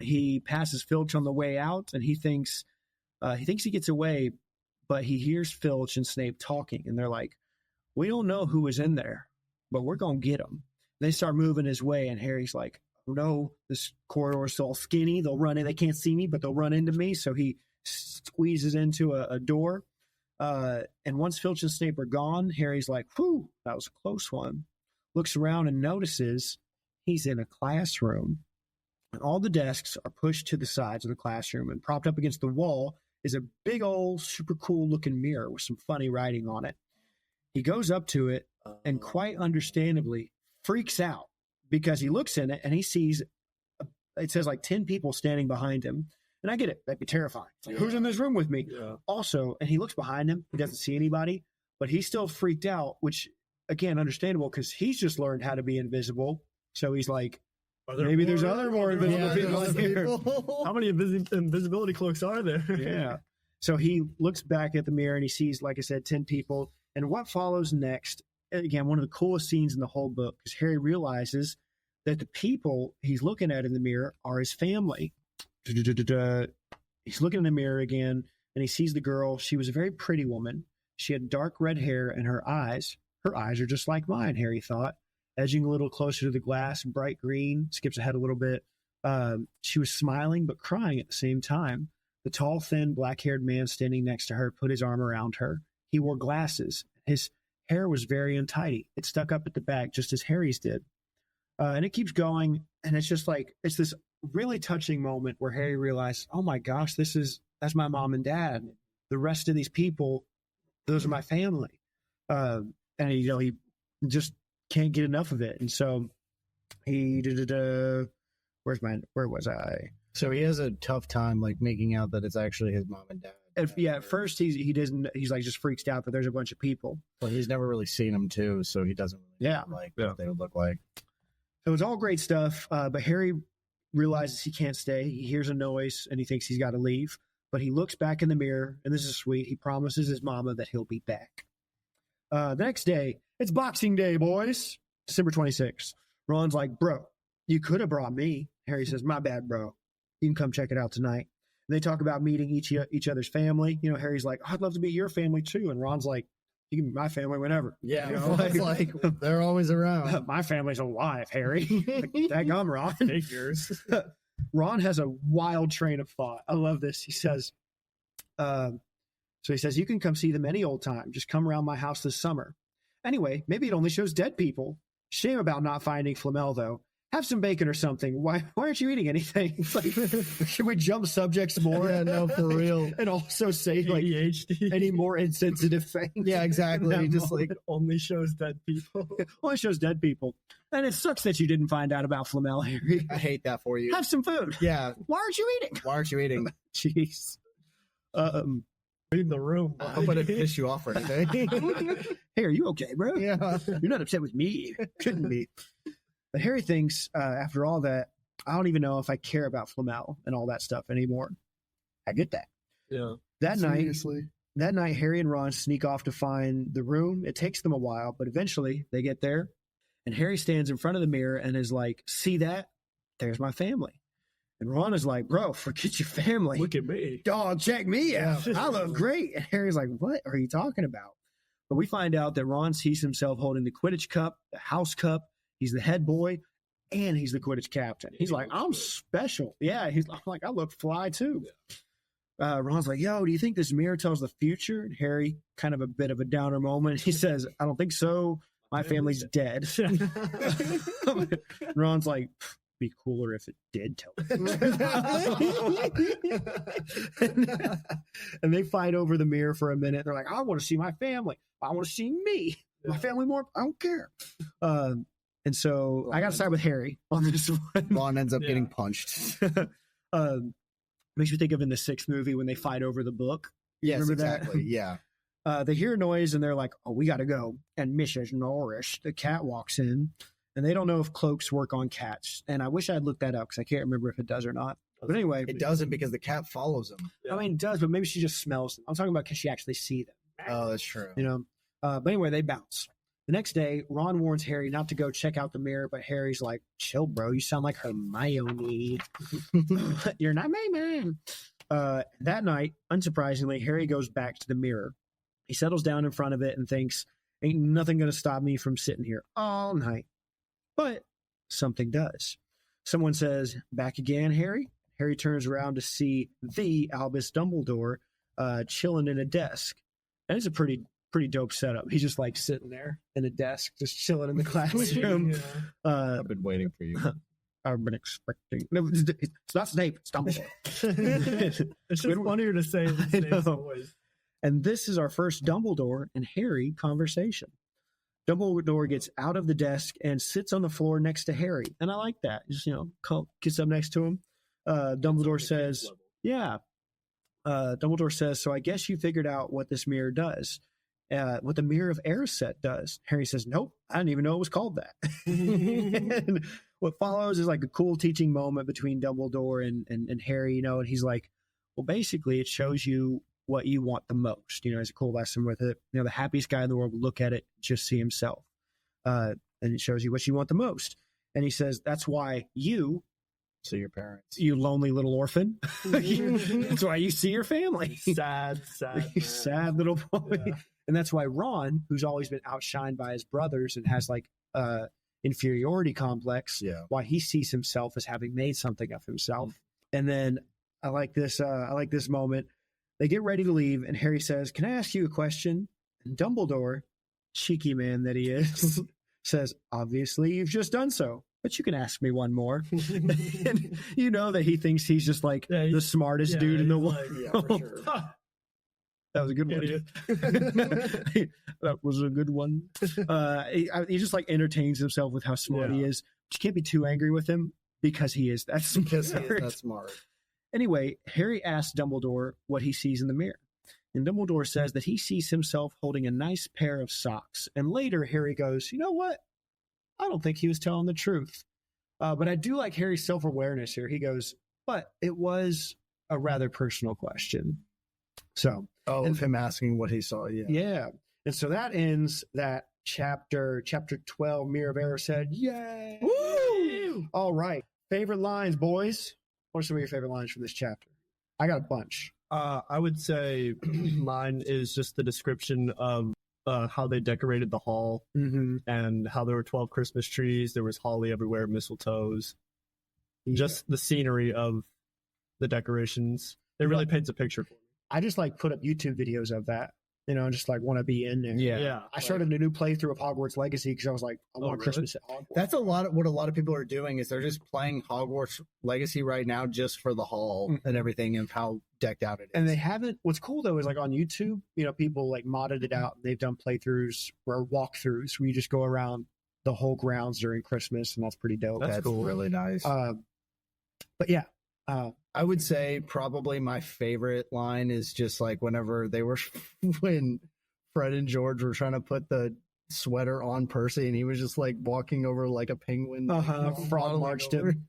He passes Filch on the way out and he thinks he gets away, but he hears Filch and Snape talking. And they're like, we don't know who is in there, but we're going to get him. They start moving his way. And Harry's like, no, this corridor is all skinny. They'll run in. They can't see me, but they'll run into me. So he squeezes into a door. And once Filch and Snape are gone, Harry's like, whew, that was a close one. Looks around and notices he's in a classroom. And all the desks are pushed to the sides of the classroom. And propped up against the wall is a big old super cool looking mirror with some funny writing on it. He goes up to it and quite understandably freaks out. Because he looks in it and he sees, it says like 10 people standing behind him. And I get it. That'd be terrifying. Like, who's in this room with me? Yeah. Also, and he looks behind him. He doesn't see anybody, but he's still freaked out, which, again, understandable because he's just learned how to be invisible So he's like, maybe there's other more invisible people in here. How many invisibility cloaks are there? Yeah. So he looks back at the mirror and he sees, like I said, 10 people. And what follows next, again, one of the coolest scenes in the whole book, because Harry realizes that the people he's looking at in the mirror are his family. He's looking in the mirror again, and he sees the girl. She was a very pretty woman. She had dark red hair, and her eyes are just like mine, Harry thought. Edging a little closer to the glass, bright green, skips ahead a little bit. She was smiling but crying at the same time. The tall, thin, black-haired man standing next to her put his arm around her. He wore glasses. His hair was very untidy. It stuck up at the back, just as Harry's did. And it keeps going, and it's just like, it's this really touching moment where Harry realized, oh my gosh, that's my mom and dad. The rest of these people, those are my family. And he just can't get enough of it. And so he where was I? So he has a tough time like making out that it's actually his mom and dad. At first he doesn't. He's like just freaks out that there's a bunch of people. Well, he's never really seen them too, so he doesn't really know, what they would look like. So it's all great stuff, but Harry realizes he can't stay. He hears a noise and he thinks he's got to leave. But he looks back in the mirror, and this is sweet. He promises his mama that he'll be back. The next day, it's Boxing Day, boys. December 26th. Ron's like, bro, you could have brought me. Harry says, my bad, bro. You can come check it out tonight. And they talk about meeting each other's family. You know, Harry's like, I'd love to meet your family too. And Ron's like, you can meet my family whenever. Yeah, you know, like they're always around. My family's alive, Harry. Like, daggum, Ron. Figures. Ron has a wild train of thought. I love this. He says, you can come see them any old time. Just come around my house this summer. Anyway, maybe it only shows dead people. Shame about not finding Flamel, though. Have some bacon or something. Why aren't you eating anything? It's like, should we jump subjects more? Yeah, no, for real. And also say like ADHD. any more insensitive thing. Yeah, exactly. That Just moment like only shows dead people. Only shows dead people. And it sucks that you didn't find out about Flamel, Harry. I hate that for you. Have some food. Yeah. Why aren't you eating? Why aren't you eating? Jeez. In the room. I hope I didn't piss you off or anything. Hey, are you okay, bro? Yeah. You're not upset with me. Shouldn't be. But Harry thinks, after all that, I don't even know if I care about Flamel and all that stuff anymore. I get that. Yeah. That Seriously. night, Harry and Ron sneak off to find the room. It takes them a while, but eventually they get there. And Harry stands in front of the mirror and is like, see that? There's my family. And Ron is like, bro, forget your family. Look at me. Dog, check me out. I look great. And Harry's like, what are you talking about? But we find out that Ron sees himself holding the Quidditch cup, the house cup. He's the head boy, and he's the Quidditch captain. He's like, I'm special. Yeah, I'm like, I look fly too. Ron's like, yo, do you think this mirror tells the future? And Harry, kind of a bit of a downer moment. He says, I don't think so. My family's dead. Ron's like, be cooler if it did tell and they fight over the mirror for a minute. They're like, I want to see my family. I want to see me. My family more. I don't care. And so I got to side with Harry on this one. Ron ends up getting punched. Makes me think of in the 6th movie when they fight over the book. Yes, Remember exactly. that? Yeah. They hear a noise and they're like, oh, we got to go. And Mrs. Norris, the cat, walks in. And they don't know if cloaks work on cats. And I wish I'd looked that up because I can't remember if it does or not. But anyway. It doesn't because the cat follows him. I mean, it does, but maybe she just smells them. I'm talking about can she actually see them? Oh, that's true. You know? But anyway, they bounce. The next day, Ron warns Harry not to go check out the mirror, but Harry's like, chill, bro. You sound like Hermione. You're not my man. That night, unsurprisingly, Harry goes back to the mirror. He settles down in front of it and thinks, ain't nothing going to stop me from sitting here all night. But something does. Someone says, back again, Harry? Harry turns around to see the Albus Dumbledore chilling in a desk. And it's a pretty dope setup. He's just like sitting there in a desk, just chilling in the classroom. I've been waiting for you. I've been expecting. No, it's not Snape, it's Dumbledore. It's just funnier to say than Snape's voice. And this is our first Dumbledore and Harry conversation. Dumbledore gets out of the desk and sits on the floor next to Harry. And I like that. Just, gets up next to him. Dumbledore says, Dumbledore says, so I guess you figured out what this mirror does. what the Mirror of Erised does. Harry says, nope, I didn't even know it was called that. And what follows is like a cool teaching moment between Dumbledore and Harry, and he's like, well, basically it shows you what you want the most. It's a cool lesson with it. The happiest guy in the world will look at it, just see himself. And it shows you what you want the most. And he says, that's why you See your parents. you lonely little orphan. That's why you see your family. Sad You sad little boy. Yeah. And that's why Ron, who's always been outshined by his brothers and has like inferiority complex, Yeah. why he sees himself as having made something of himself. And then I like this moment. They get ready to leave, and Harry says, "Can I ask you a question?" And Dumbledore, cheeky man that he is, says, "Obviously, you've just done so, but you can ask me one more." And you know that he thinks he's just like the smartest dude in the world. Yeah, for sure. That was a good one. Idiot. That was a good one. He just like entertains himself with how smart he is. But you can't be too angry with him because he is that smart. Because he is that smart. Anyway, Harry asks Dumbledore what he sees in the mirror. And Dumbledore says that he sees himself holding a nice pair of socks. And later, Harry goes, you know what? I don't think he was telling the truth. But I do like Harry's self-awareness here. He goes, but it was a rather personal question. So, Of him asking what he saw. Yeah. yeah. And so that ends that chapter 12, Mirror of Erised. Yay! Woo! All right. Favorite lines, boys. What are some of your favorite lines from this chapter? I got a bunch. I would say mine is just the description of how they decorated the hall and how there were 12 Christmas trees. There was holly everywhere, mistletoes. Just the scenery of the decorations. It really paints a picture for me. I just like put up YouTube videos of that, just like want to be in there. Yeah. I started a new playthrough of Hogwarts Legacy because I was like, I want really? Christmas at Hogwarts. That's what a lot of people are doing is they're just playing Hogwarts Legacy right now just for the hall and everything and how decked out it is. And they haven't. What's cool though is like on YouTube, people like modded it out. And they've done playthroughs or walkthroughs where you just go around the whole grounds during Christmas, and that's pretty dope. That's cool. really nice. But yeah, I would say probably my favorite line is just like when Fred and George were trying to put the sweater on Percy and he was just like walking over like a penguin. frog marched him.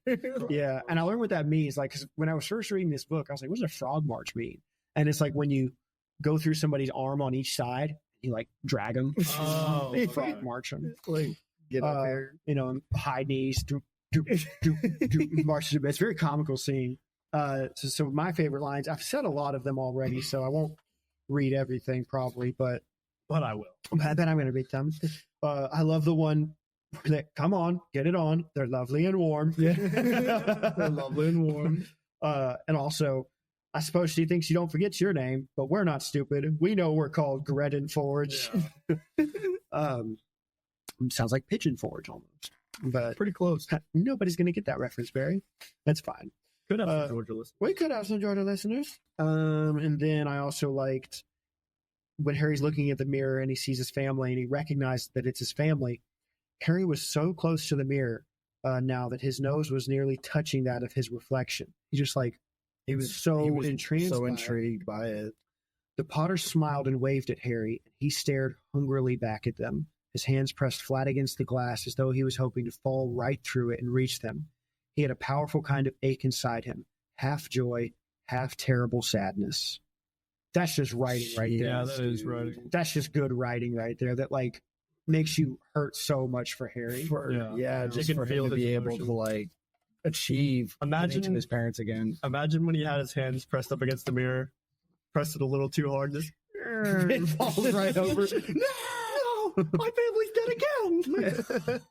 Yeah, and I learned what that means. Like, 'cause when I was first reading this book, I was like, "What does a frog march mean?" And it's like when you go through somebody's arm on each side, you like drag them. Oh, frog march them. Like, get up there. High knees, doop, doop, doop, doop, marches a bit. It's a very comical scene. So my favorite lines, I've said a lot of them already, so I won't read everything probably, but I will. I bet I'm going to read them. I love the one, come on, get it on. They're lovely and warm. Yeah. They're lovely and warm. And also, I suppose she thinks you don't forget your name, but we're not stupid. We know we're called Gredden Forge. Yeah. Sounds like Pigeon Forge almost. But Pretty close. nobody's going to get that reference, Barry. That's fine. Could have some Georgia listeners. We could have some Georgia listeners. And then I also liked when Harry's looking at the mirror and he sees his family and he recognized that it's his family. Harry was so close to the mirror now that his nose was nearly touching that of his reflection. He was intrigued by it. The Potter smiled and waved at Harry, and he stared hungrily back at them, his hands pressed flat against the glass as though he was hoping to fall right through it and reach them. He had a powerful kind of ache inside him, half joy, half terrible sadness. That's just writing right there. Yeah, that is writing. That's just good writing right there. That like makes you hurt so much for Harry. Just can for feel him to his be able emotion. to like achieve Imagine- to his parents again. Imagine when he had his hands pressed up against the mirror, pressed it a little too hard, just It falls right over. No, my family's dead again.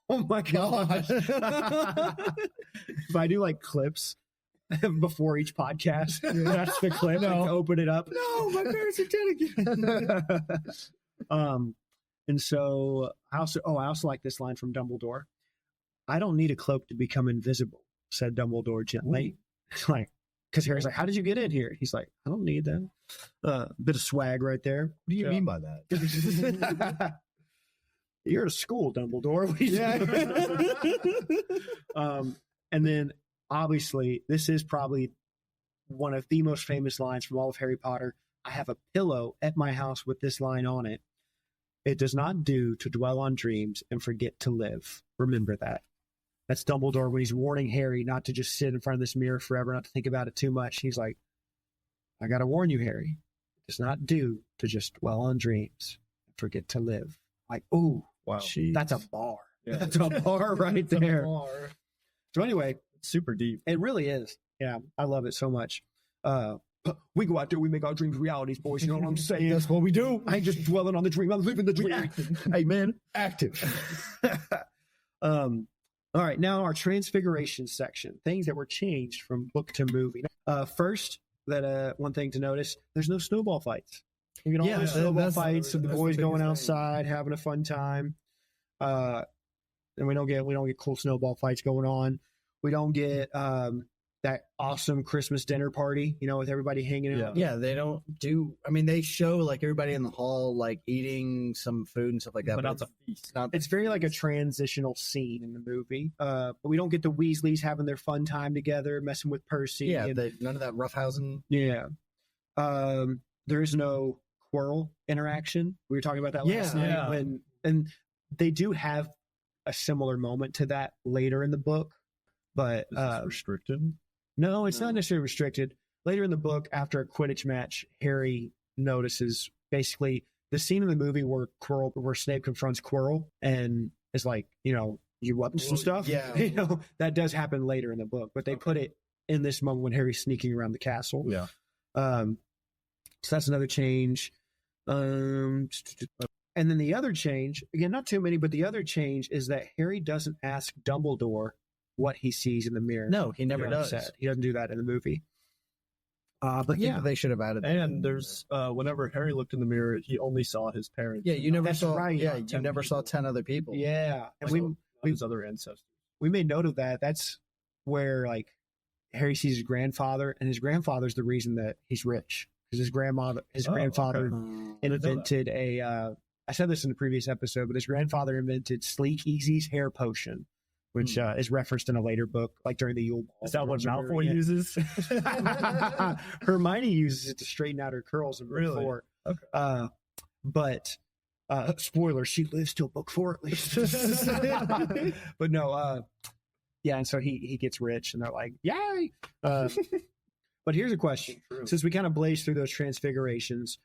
Oh my gosh. If I do like clips before each podcast, that's the clip. No. Open it up. No, my parents are dead again. And so I also like this line from Dumbledore. I don't need a cloak to become invisible, said Dumbledore gently. Like, because Harry's like, how did you get in here? He's like, I don't need that. Bit of swag right there. What do you mean by that? You're at school, Dumbledore. And then obviously this is probably one of the most famous lines from all of Harry Potter. I have a pillow at my house with this line on it. It does not do to dwell on dreams and forget to live. Remember that. That's Dumbledore when he's warning Harry not to just sit in front of this mirror forever, not to think about it too much. He's like, I got to warn you, Harry. It does not do to just dwell on dreams and forget to live. Like, oh, wow. That's a bar. Yeah. That's a bar right there. Bar. So anyway, it's super deep. It really is. Yeah, I love it so much. We go out there, we make our dreams realities, boys. You know what I'm saying? That's what we do. I ain't just dwelling on the dream. I'm living the dream. Hey, man, active. All right, now our Transfiguration section. Things that were changed from book to movie. First, that one thing to notice, there's no snowball fights. You can all snowball fights of the boys going outside, having a fun time. And we don't get cool snowball fights going on. We don't get that awesome Christmas dinner party, with everybody hanging out. Yeah, they don't do. I mean, they show like everybody in the hall like eating some food and stuff like that. But not the feast. It's very like a transitional scene in the movie. But we don't get the Weasleys having their fun time together, messing with Percy. Yeah, none of that roughhousing. Yeah. There is no Quirrell interaction. We were talking about that last night. Yeah. And they do have a similar moment to that later in the book. But restricted? No, it's not necessarily restricted. Later in the book, after a Quidditch match, Harry notices basically the scene in the movie where Snape confronts Quirrell and is like, you up to some stuff? Yeah. That does happen later in the book, but they put it in this moment when Harry's sneaking around the castle. Yeah. So that's another change. And then the other change, again, not too many, but the other change is that Harry doesn't ask Dumbledore what he sees in the mirror. No, he never does. He doesn't do that in the movie. But they should have added that. And there's whenever Harry looked in the mirror, he only saw his parents. Yeah, you never That's saw. right. Yeah, you never saw 10 other people. Yeah, and his other ancestors. we made note of that. That's where like Harry sees his grandfather, and his grandfather's the reason that he's rich because his grandfather invented a. I said this in the previous episode, but his grandfather invented Sleek Easy's hair potion, which is referenced in a later book, like during the Yule Ball. Is that what Malfoy uses? Hermione uses it to straighten out her curls in book 4. Okay. But spoiler, she lives till book 4 at least. But no, yeah, and so he gets rich, and they're like, yay! But here's a question: since we kind of blazed through those transfigurations,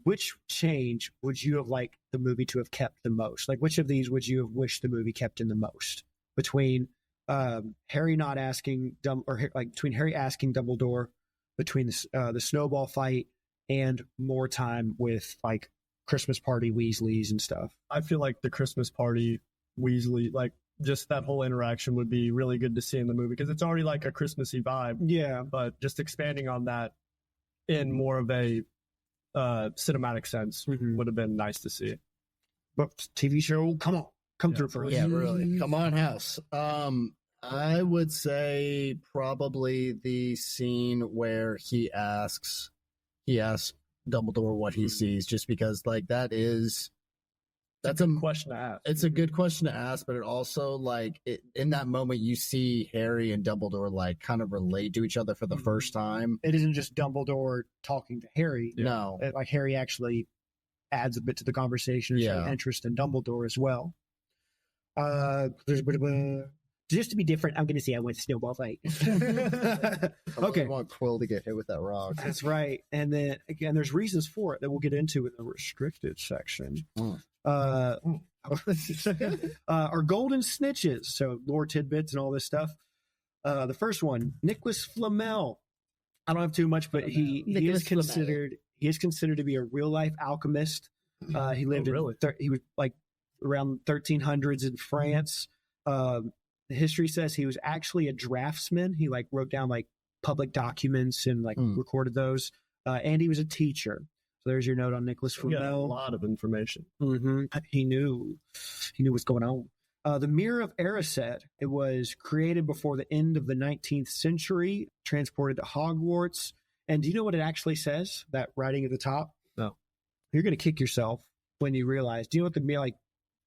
which change would you have liked the movie to have kept the most? Like, which of these would you have wished the movie kept in the most? Between Harry not asking between Harry asking Dumbledore, between the snowball fight, and more time with like Christmas party Weasleys and stuff. I feel like the Christmas party Weasley, like just that whole interaction would be really good to see in the movie because it's already like a Christmassy vibe. Yeah, but just expanding on that in more of a cinematic sense would have been nice to see. But TV show, come through for us. Yeah, really. Come on, house. I would say probably the scene where he asks Dumbledore what he sees, just because like that's a question to ask. It's a good question to ask, but it also like in that moment you see Harry and Dumbledore like kind of relate to each other for the first time. It isn't just Dumbledore talking to Harry. Yeah. No, like Harry actually adds a bit to the conversation, showing interest in Dumbledore as well. Just to be different, I'm going to say I went snowball fight. Okay. I want Quill to get hit with that rock. That's right. And then again, there's reasons for it that we'll get into in the restricted section. Our golden snitches, so lore tidbits and all this stuff. The first one, Nicholas Flamel. I don't have too much, but he is considered to be a real life alchemist. He lived he was like around 1300s in France. The history says he was actually a draftsman. He like wrote down like public documents and like recorded those. And he was a teacher. So there's your note on Nicholas Flamel. A lot of information. He knew what's going on. The Mirror of Erised. It was created before the end of the 19th century, transported to Hogwarts. And do you know what it actually says? That writing at the top? No. You're going to kick yourself when you realize. Do you know what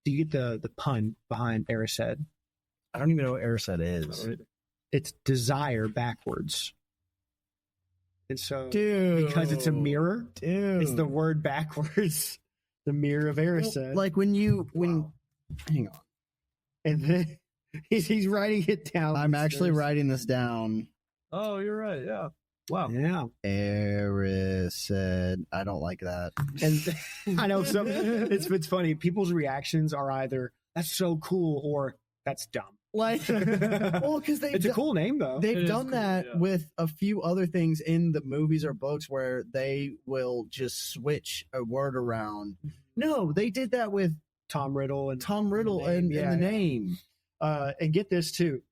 do you get the pun behind Erised? I don't even know what Erised is. It's desire backwards. And so, because it's a mirror, it's the word backwards. The mirror of Erised. Like hang on. And then he's writing it down. I'm actually writing this down. Oh, you're right. Yeah. Wow. Yeah. Erised. I don't like that. And I know it's funny. People's reactions are either that's so cool or that's dumb. Like, well, because It's a cool name though. They've done that with a few other things in the movies or books where they will just switch a word around. No, they did that with Tom Riddle and the name. And get this too,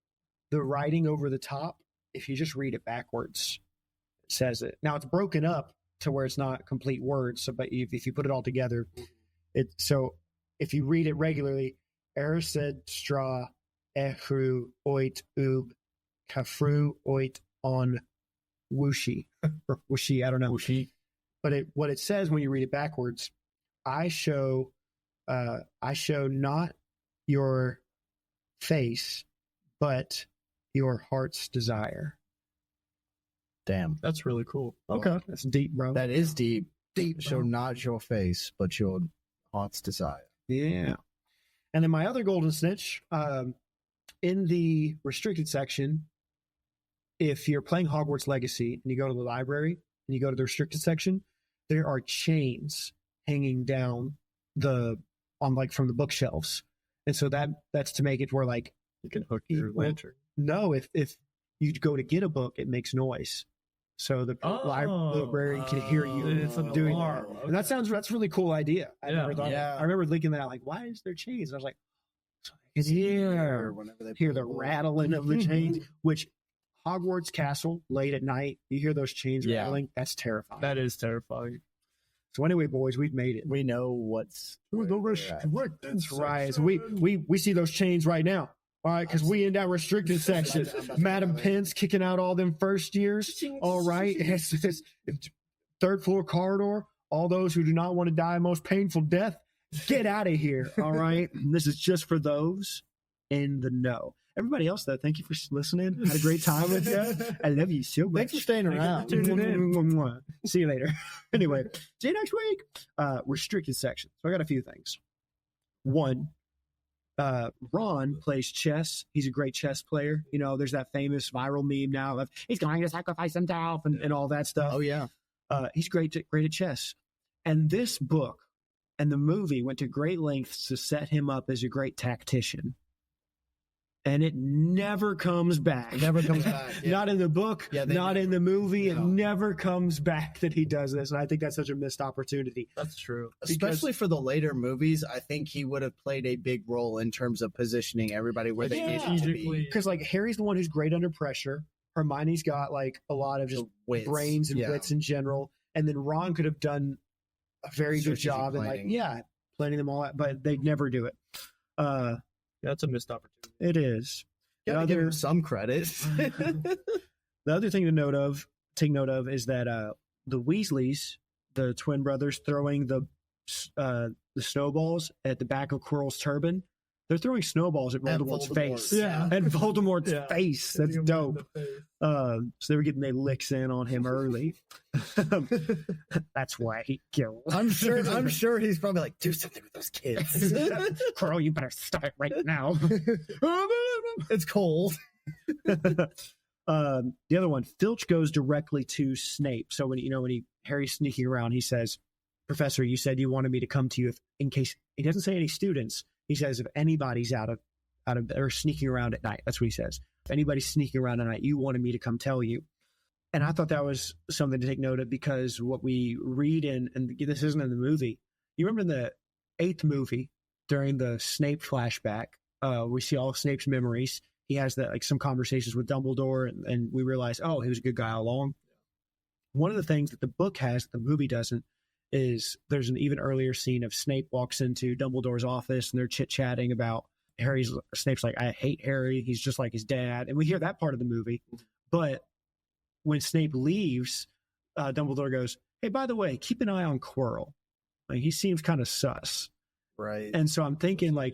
the writing over the top. If you just read it backwards, it says it. Now it's broken up to where it's not complete words. So, but if you put it all together, if you read it regularly, Erised stra ehru oit ub kafru oit on wooshi or wooshi. I don't know. Wooshi. But what it says when you read it backwards, I show not your face, but your heart's desire. Damn. That's really cool. Okay. That's deep, bro. That is deep. deep. Show not your face, but your heart's desire. Yeah. And then my other golden snitch, in the restricted section, if you're playing Hogwarts Legacy and you go to the library and you go to the restricted section, there are chains hanging down from the bookshelves. And so that's to make it where like you can hook your lantern. No, if you go to get a book, it makes noise. So the librarian can hear you doing that. And that's a really cool idea. I never thought I remember thinking that, like, why is there chains? And I was like, so I can hear the rattling of the chains, which Hogwarts Castle late at night, you hear those chains rattling. That's terrifying. That is terrifying. So anyway, boys, we've made it. We know what's That's right. So we see those chains right now. All right, because we in that restricted section. Madam Pence kicking out all them first years. All right. It's third floor corridor. All those who do not want to die a most painful death, get out of here. All right. And this is just for those in the know. Everybody else, though, thank you for listening. Had a great time with you. I love you so much. Thanks for staying around. See you later. Anyway, see you next week. Restricted section. So I got a few things. One, Ron plays chess. He's a great chess player. You know, there's that famous viral meme now of he's going to sacrifice himself and all that stuff. Oh, yeah. He's great at chess. And this book and the movie went to great lengths to set him up as a great tactician. And it never comes back. It never comes back. Yeah. Not in the book, not in the movie. No. It never comes back that he does this. And I think that's such a missed opportunity. That's true. Especially for the later movies, I think he would have played a big role in terms of positioning everybody where they needed to be. Because like Harry's the one who's great under pressure. Hermione's got like a lot of just brains and wits in general. And then Ron could have done a very good job in planning them all out, but they'd never do it. That's a missed opportunity. It is. Gotta give him some credit. The other thing to take note of is that the Weasleys, the twin brothers, throwing the snowballs at the back of Quirrell's turban. They're throwing snowballs at Voldemort's face. Yeah. At Voldemort's face. That's dope. So they were getting their licks in on him early. That's why he killed. I'm sure he's probably like, do something with those kids. Quirrell, you better stop it right now. It's cold. The other one, Filch goes directly to Snape. So when Harry's sneaking around, he says, "Professor, you said you wanted me to come to you in case." He doesn't say any students. He says if anybody's out of or sneaking around at night. That's what he says. If anybody's sneaking around at night, you wanted me to come tell you. And I thought that was something to take note of because what we read and this isn't in the movie. You remember in the 8th movie during the Snape flashback, we see all of Snape's memories. He has some conversations with Dumbledore and we realize, oh, he was a good guy all along. One of the things that the book has that the movie doesn't is there's an even earlier scene of Snape walks into Dumbledore's office and they're chit-chatting about Snape's like, I hate Harry. He's just like his dad. And we hear that part of the movie. But when Snape leaves, Dumbledore goes, hey, by the way, keep an eye on Quirrell. Like, he seems kind of sus. Right. And so I'm thinking I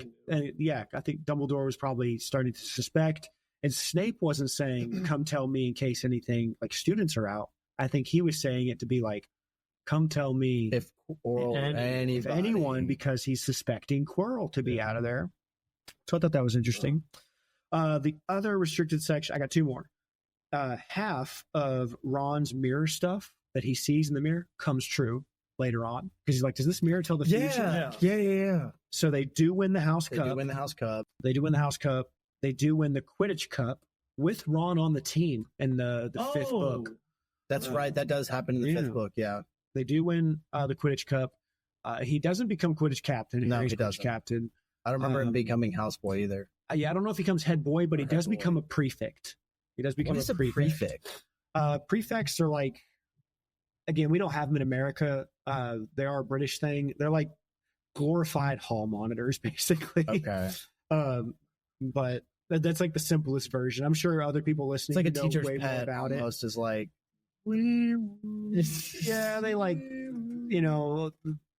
think Dumbledore was probably starting to suspect. And Snape wasn't saying, come tell me in case anything like students are out. I think he was saying it to be like, come tell me If anyone, because he's suspecting Quirrell to be out of there. So I thought that was interesting. The other restricted section, I got two more. Half of Ron's mirror stuff that he sees in the mirror comes true later on, because he's like, does this mirror tell the future? Yeah. So they do win the House They Cup. do win the House Cup. They do win the House Cup. They do win the Quidditch Cup with Ron on the team in the fifth book. That's right. That does happen in the fifth book. Yeah. They do win the Quidditch Cup. He doesn't become Quidditch captain. No, Harry's he doesn't. Quidditch captain. I don't remember him becoming houseboy either. Yeah, I don't know if he becomes head boy, but he does boy. become a prefect. He does become What is a a prefect. Prefects are like, again, we don't have them in America. They are a British thing. They're like glorified hall monitors, basically. Okay. But that's like the simplest version. I'm sure other people listening It's like a know teacher's way more pet about it. almost, is like, Yeah, they like,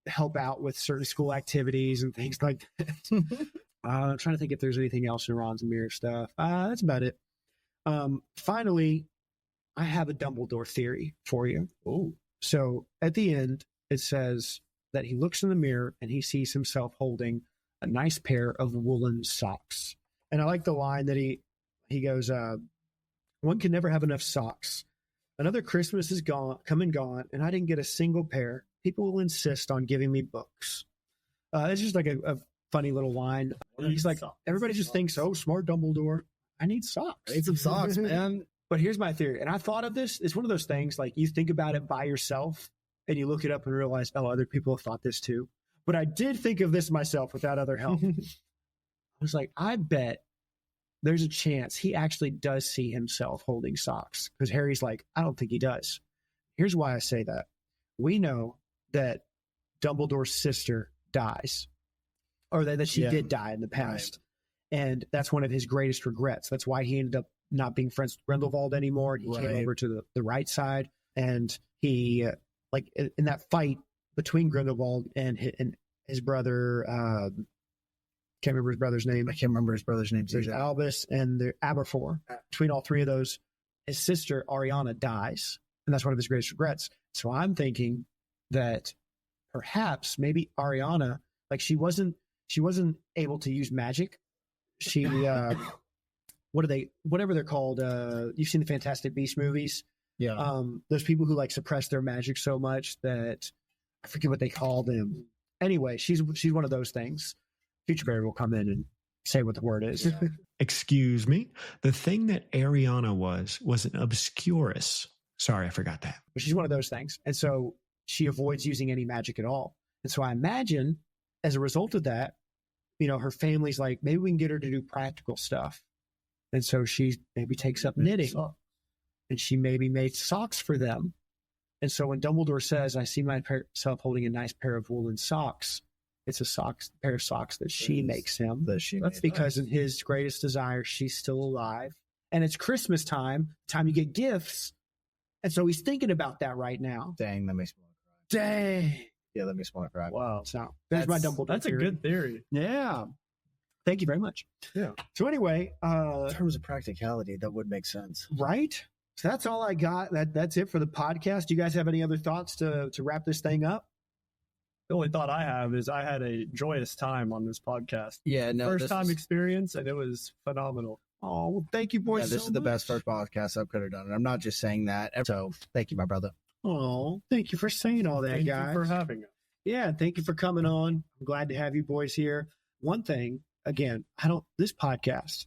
help out with certain school activities and things like that. I'm trying to think if there's anything else in Ron's mirror stuff. That's about it. Finally, I have a Dumbledore theory for you. oh, So at the end, it says that he looks in the mirror and he sees himself holding a nice pair of woolen socks. And I like the line that he goes, one can never have enough socks. Another Christmas is come and gone, and I didn't get a single pair. People will insist on giving me books. It's just like a funny little line. He's like, everybody just thinks, oh, smart Dumbledore. I need socks. I need some socks, man. But here's my theory. And I thought of this. It's one of those things, like you think about it by yourself and you look it up and realize, oh, other people have thought this too. But I did think of this myself without other help. I was like, I bet there's a chance he actually does see himself holding socks. Because Harry's like, I don't think he does. Here's why I say that. We know that Dumbledore's sister dies, or that she did die in the past. Right. And that's one of his greatest regrets. That's why he ended up not being friends with Grindelwald anymore. He came over to the right side. And he, like in that fight between Grindelwald and his brother, can't remember his brother's name. I can't remember his brother's name. There's Albus and the Aberforth. Between all three of those, his sister Ariana dies, and that's one of his greatest regrets. So I'm thinking that perhaps maybe Ariana, like she wasn't able to use magic. She whatever they're called. You've seen the Fantastic Beasts movies. Yeah. Those people who like suppress their magic so much that I forget what they call them. Anyway, she's one of those things. Future Barry will come in and say what the word is. Yeah. Excuse me. The thing that Ariana was an obscurus. Sorry, I forgot that. But she's one of those things. And so she avoids using any magic at all. And so I imagine as a result of that, her family's like, maybe we can get her to do practical stuff. And so she maybe takes up knitting. And she maybe made socks for them. And so when Dumbledore says, I see myself holding a nice pair of woolen socks, it's a pair of socks that she makes him. That's because in his greatest desire, she's still alive. And it's Christmas time you get gifts. And so he's thinking about that right now. Dang, that makes me want to cry. Dang. Yeah, that makes me want to cry. Wow. So there's my Dumbledore That's theory. a good theory. Yeah. Thank you very much. Yeah. So anyway, in terms of practicality, that would make sense. Right? So that's all I got. That's it for the podcast. Do you guys have any other thoughts to wrap this thing up? The only thought I have is I had a joyous time on this podcast. Yeah, no. First time experience, and it was phenomenal. Oh, well, thank you, boys. Yeah, this is the best first podcast I could have done. And I'm not just saying that. So thank you, my brother. Oh, thank you for saying all that, Thank guys. you for having us. Yeah, thank you for coming on. I'm glad to have you boys here. One thing, again, this podcast,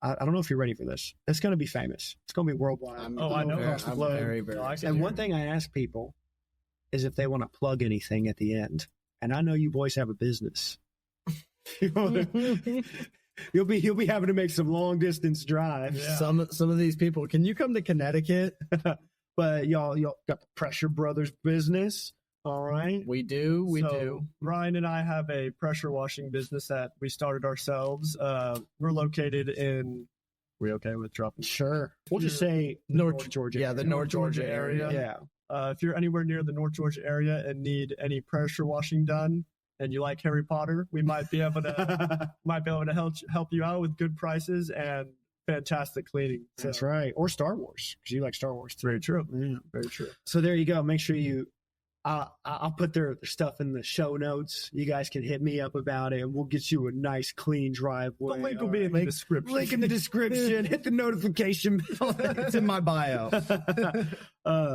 I don't know if you're ready for this. It's going to be famous. It's going to be worldwide. I know. I'm very, very And one thing I ask people is if they want to plug anything at the end. And I know you boys have a business. You'll be having to make some long distance drives. Yeah. Some of these people, can you come to Connecticut? But y'all got the Pressure Brothers business. All right. We do. Ryan and I have a pressure washing business that we started ourselves. We're located in. We okay with dropping? Sure. We'll just say North Georgia. Yeah, the North Georgia area. Yeah. If you're anywhere near the North Georgia area and need any pressure washing done, and you like Harry Potter, we might be able to help you out with good prices and fantastic cleaning. So. That's right. Or Star Wars, because you like Star Wars too. Very true. Yeah. Very true. So there you go. Make sure you I'll put their stuff in the show notes. You guys can hit me up about it, and we'll get you a nice, clean driveway. The link will be in the description. Link in the description. Hit the notification bell. It's in my bio.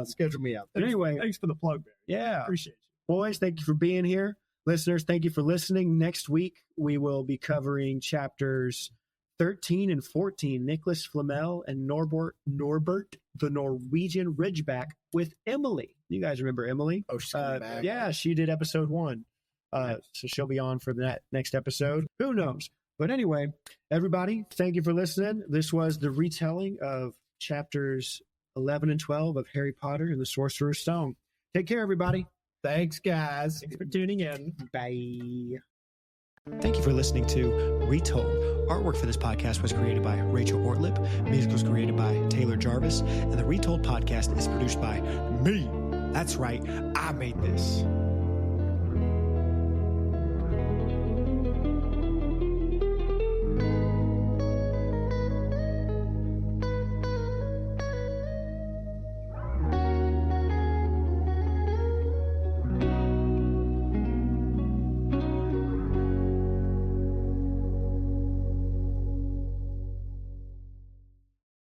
Schedule me out. But anyway, Thanks for the plug, man. yeah. Appreciate Boys, thank you for being here. Listeners, thank you for listening. Next week, we will be covering chapters 13 and 14, Nicholas Flamel and Norbert, the Norwegian Ridgeback, with Emily. You guys remember Emily? Oh, she's coming back. Yeah, she did episode 1. So she'll be on for that next episode. Who knows? But anyway, everybody, thank you for listening. This was the retelling of chapters 11 and 12 of Harry Potter and the Sorcerer's Stone. Take care, everybody. Thanks, guys. Thanks for tuning in. Bye. Thank you for listening to Retold. Artwork for this podcast was created by Rachel Ortlip. Music was created by Taylor Jarvis. And the Retold podcast is produced by me. That's right, I made this.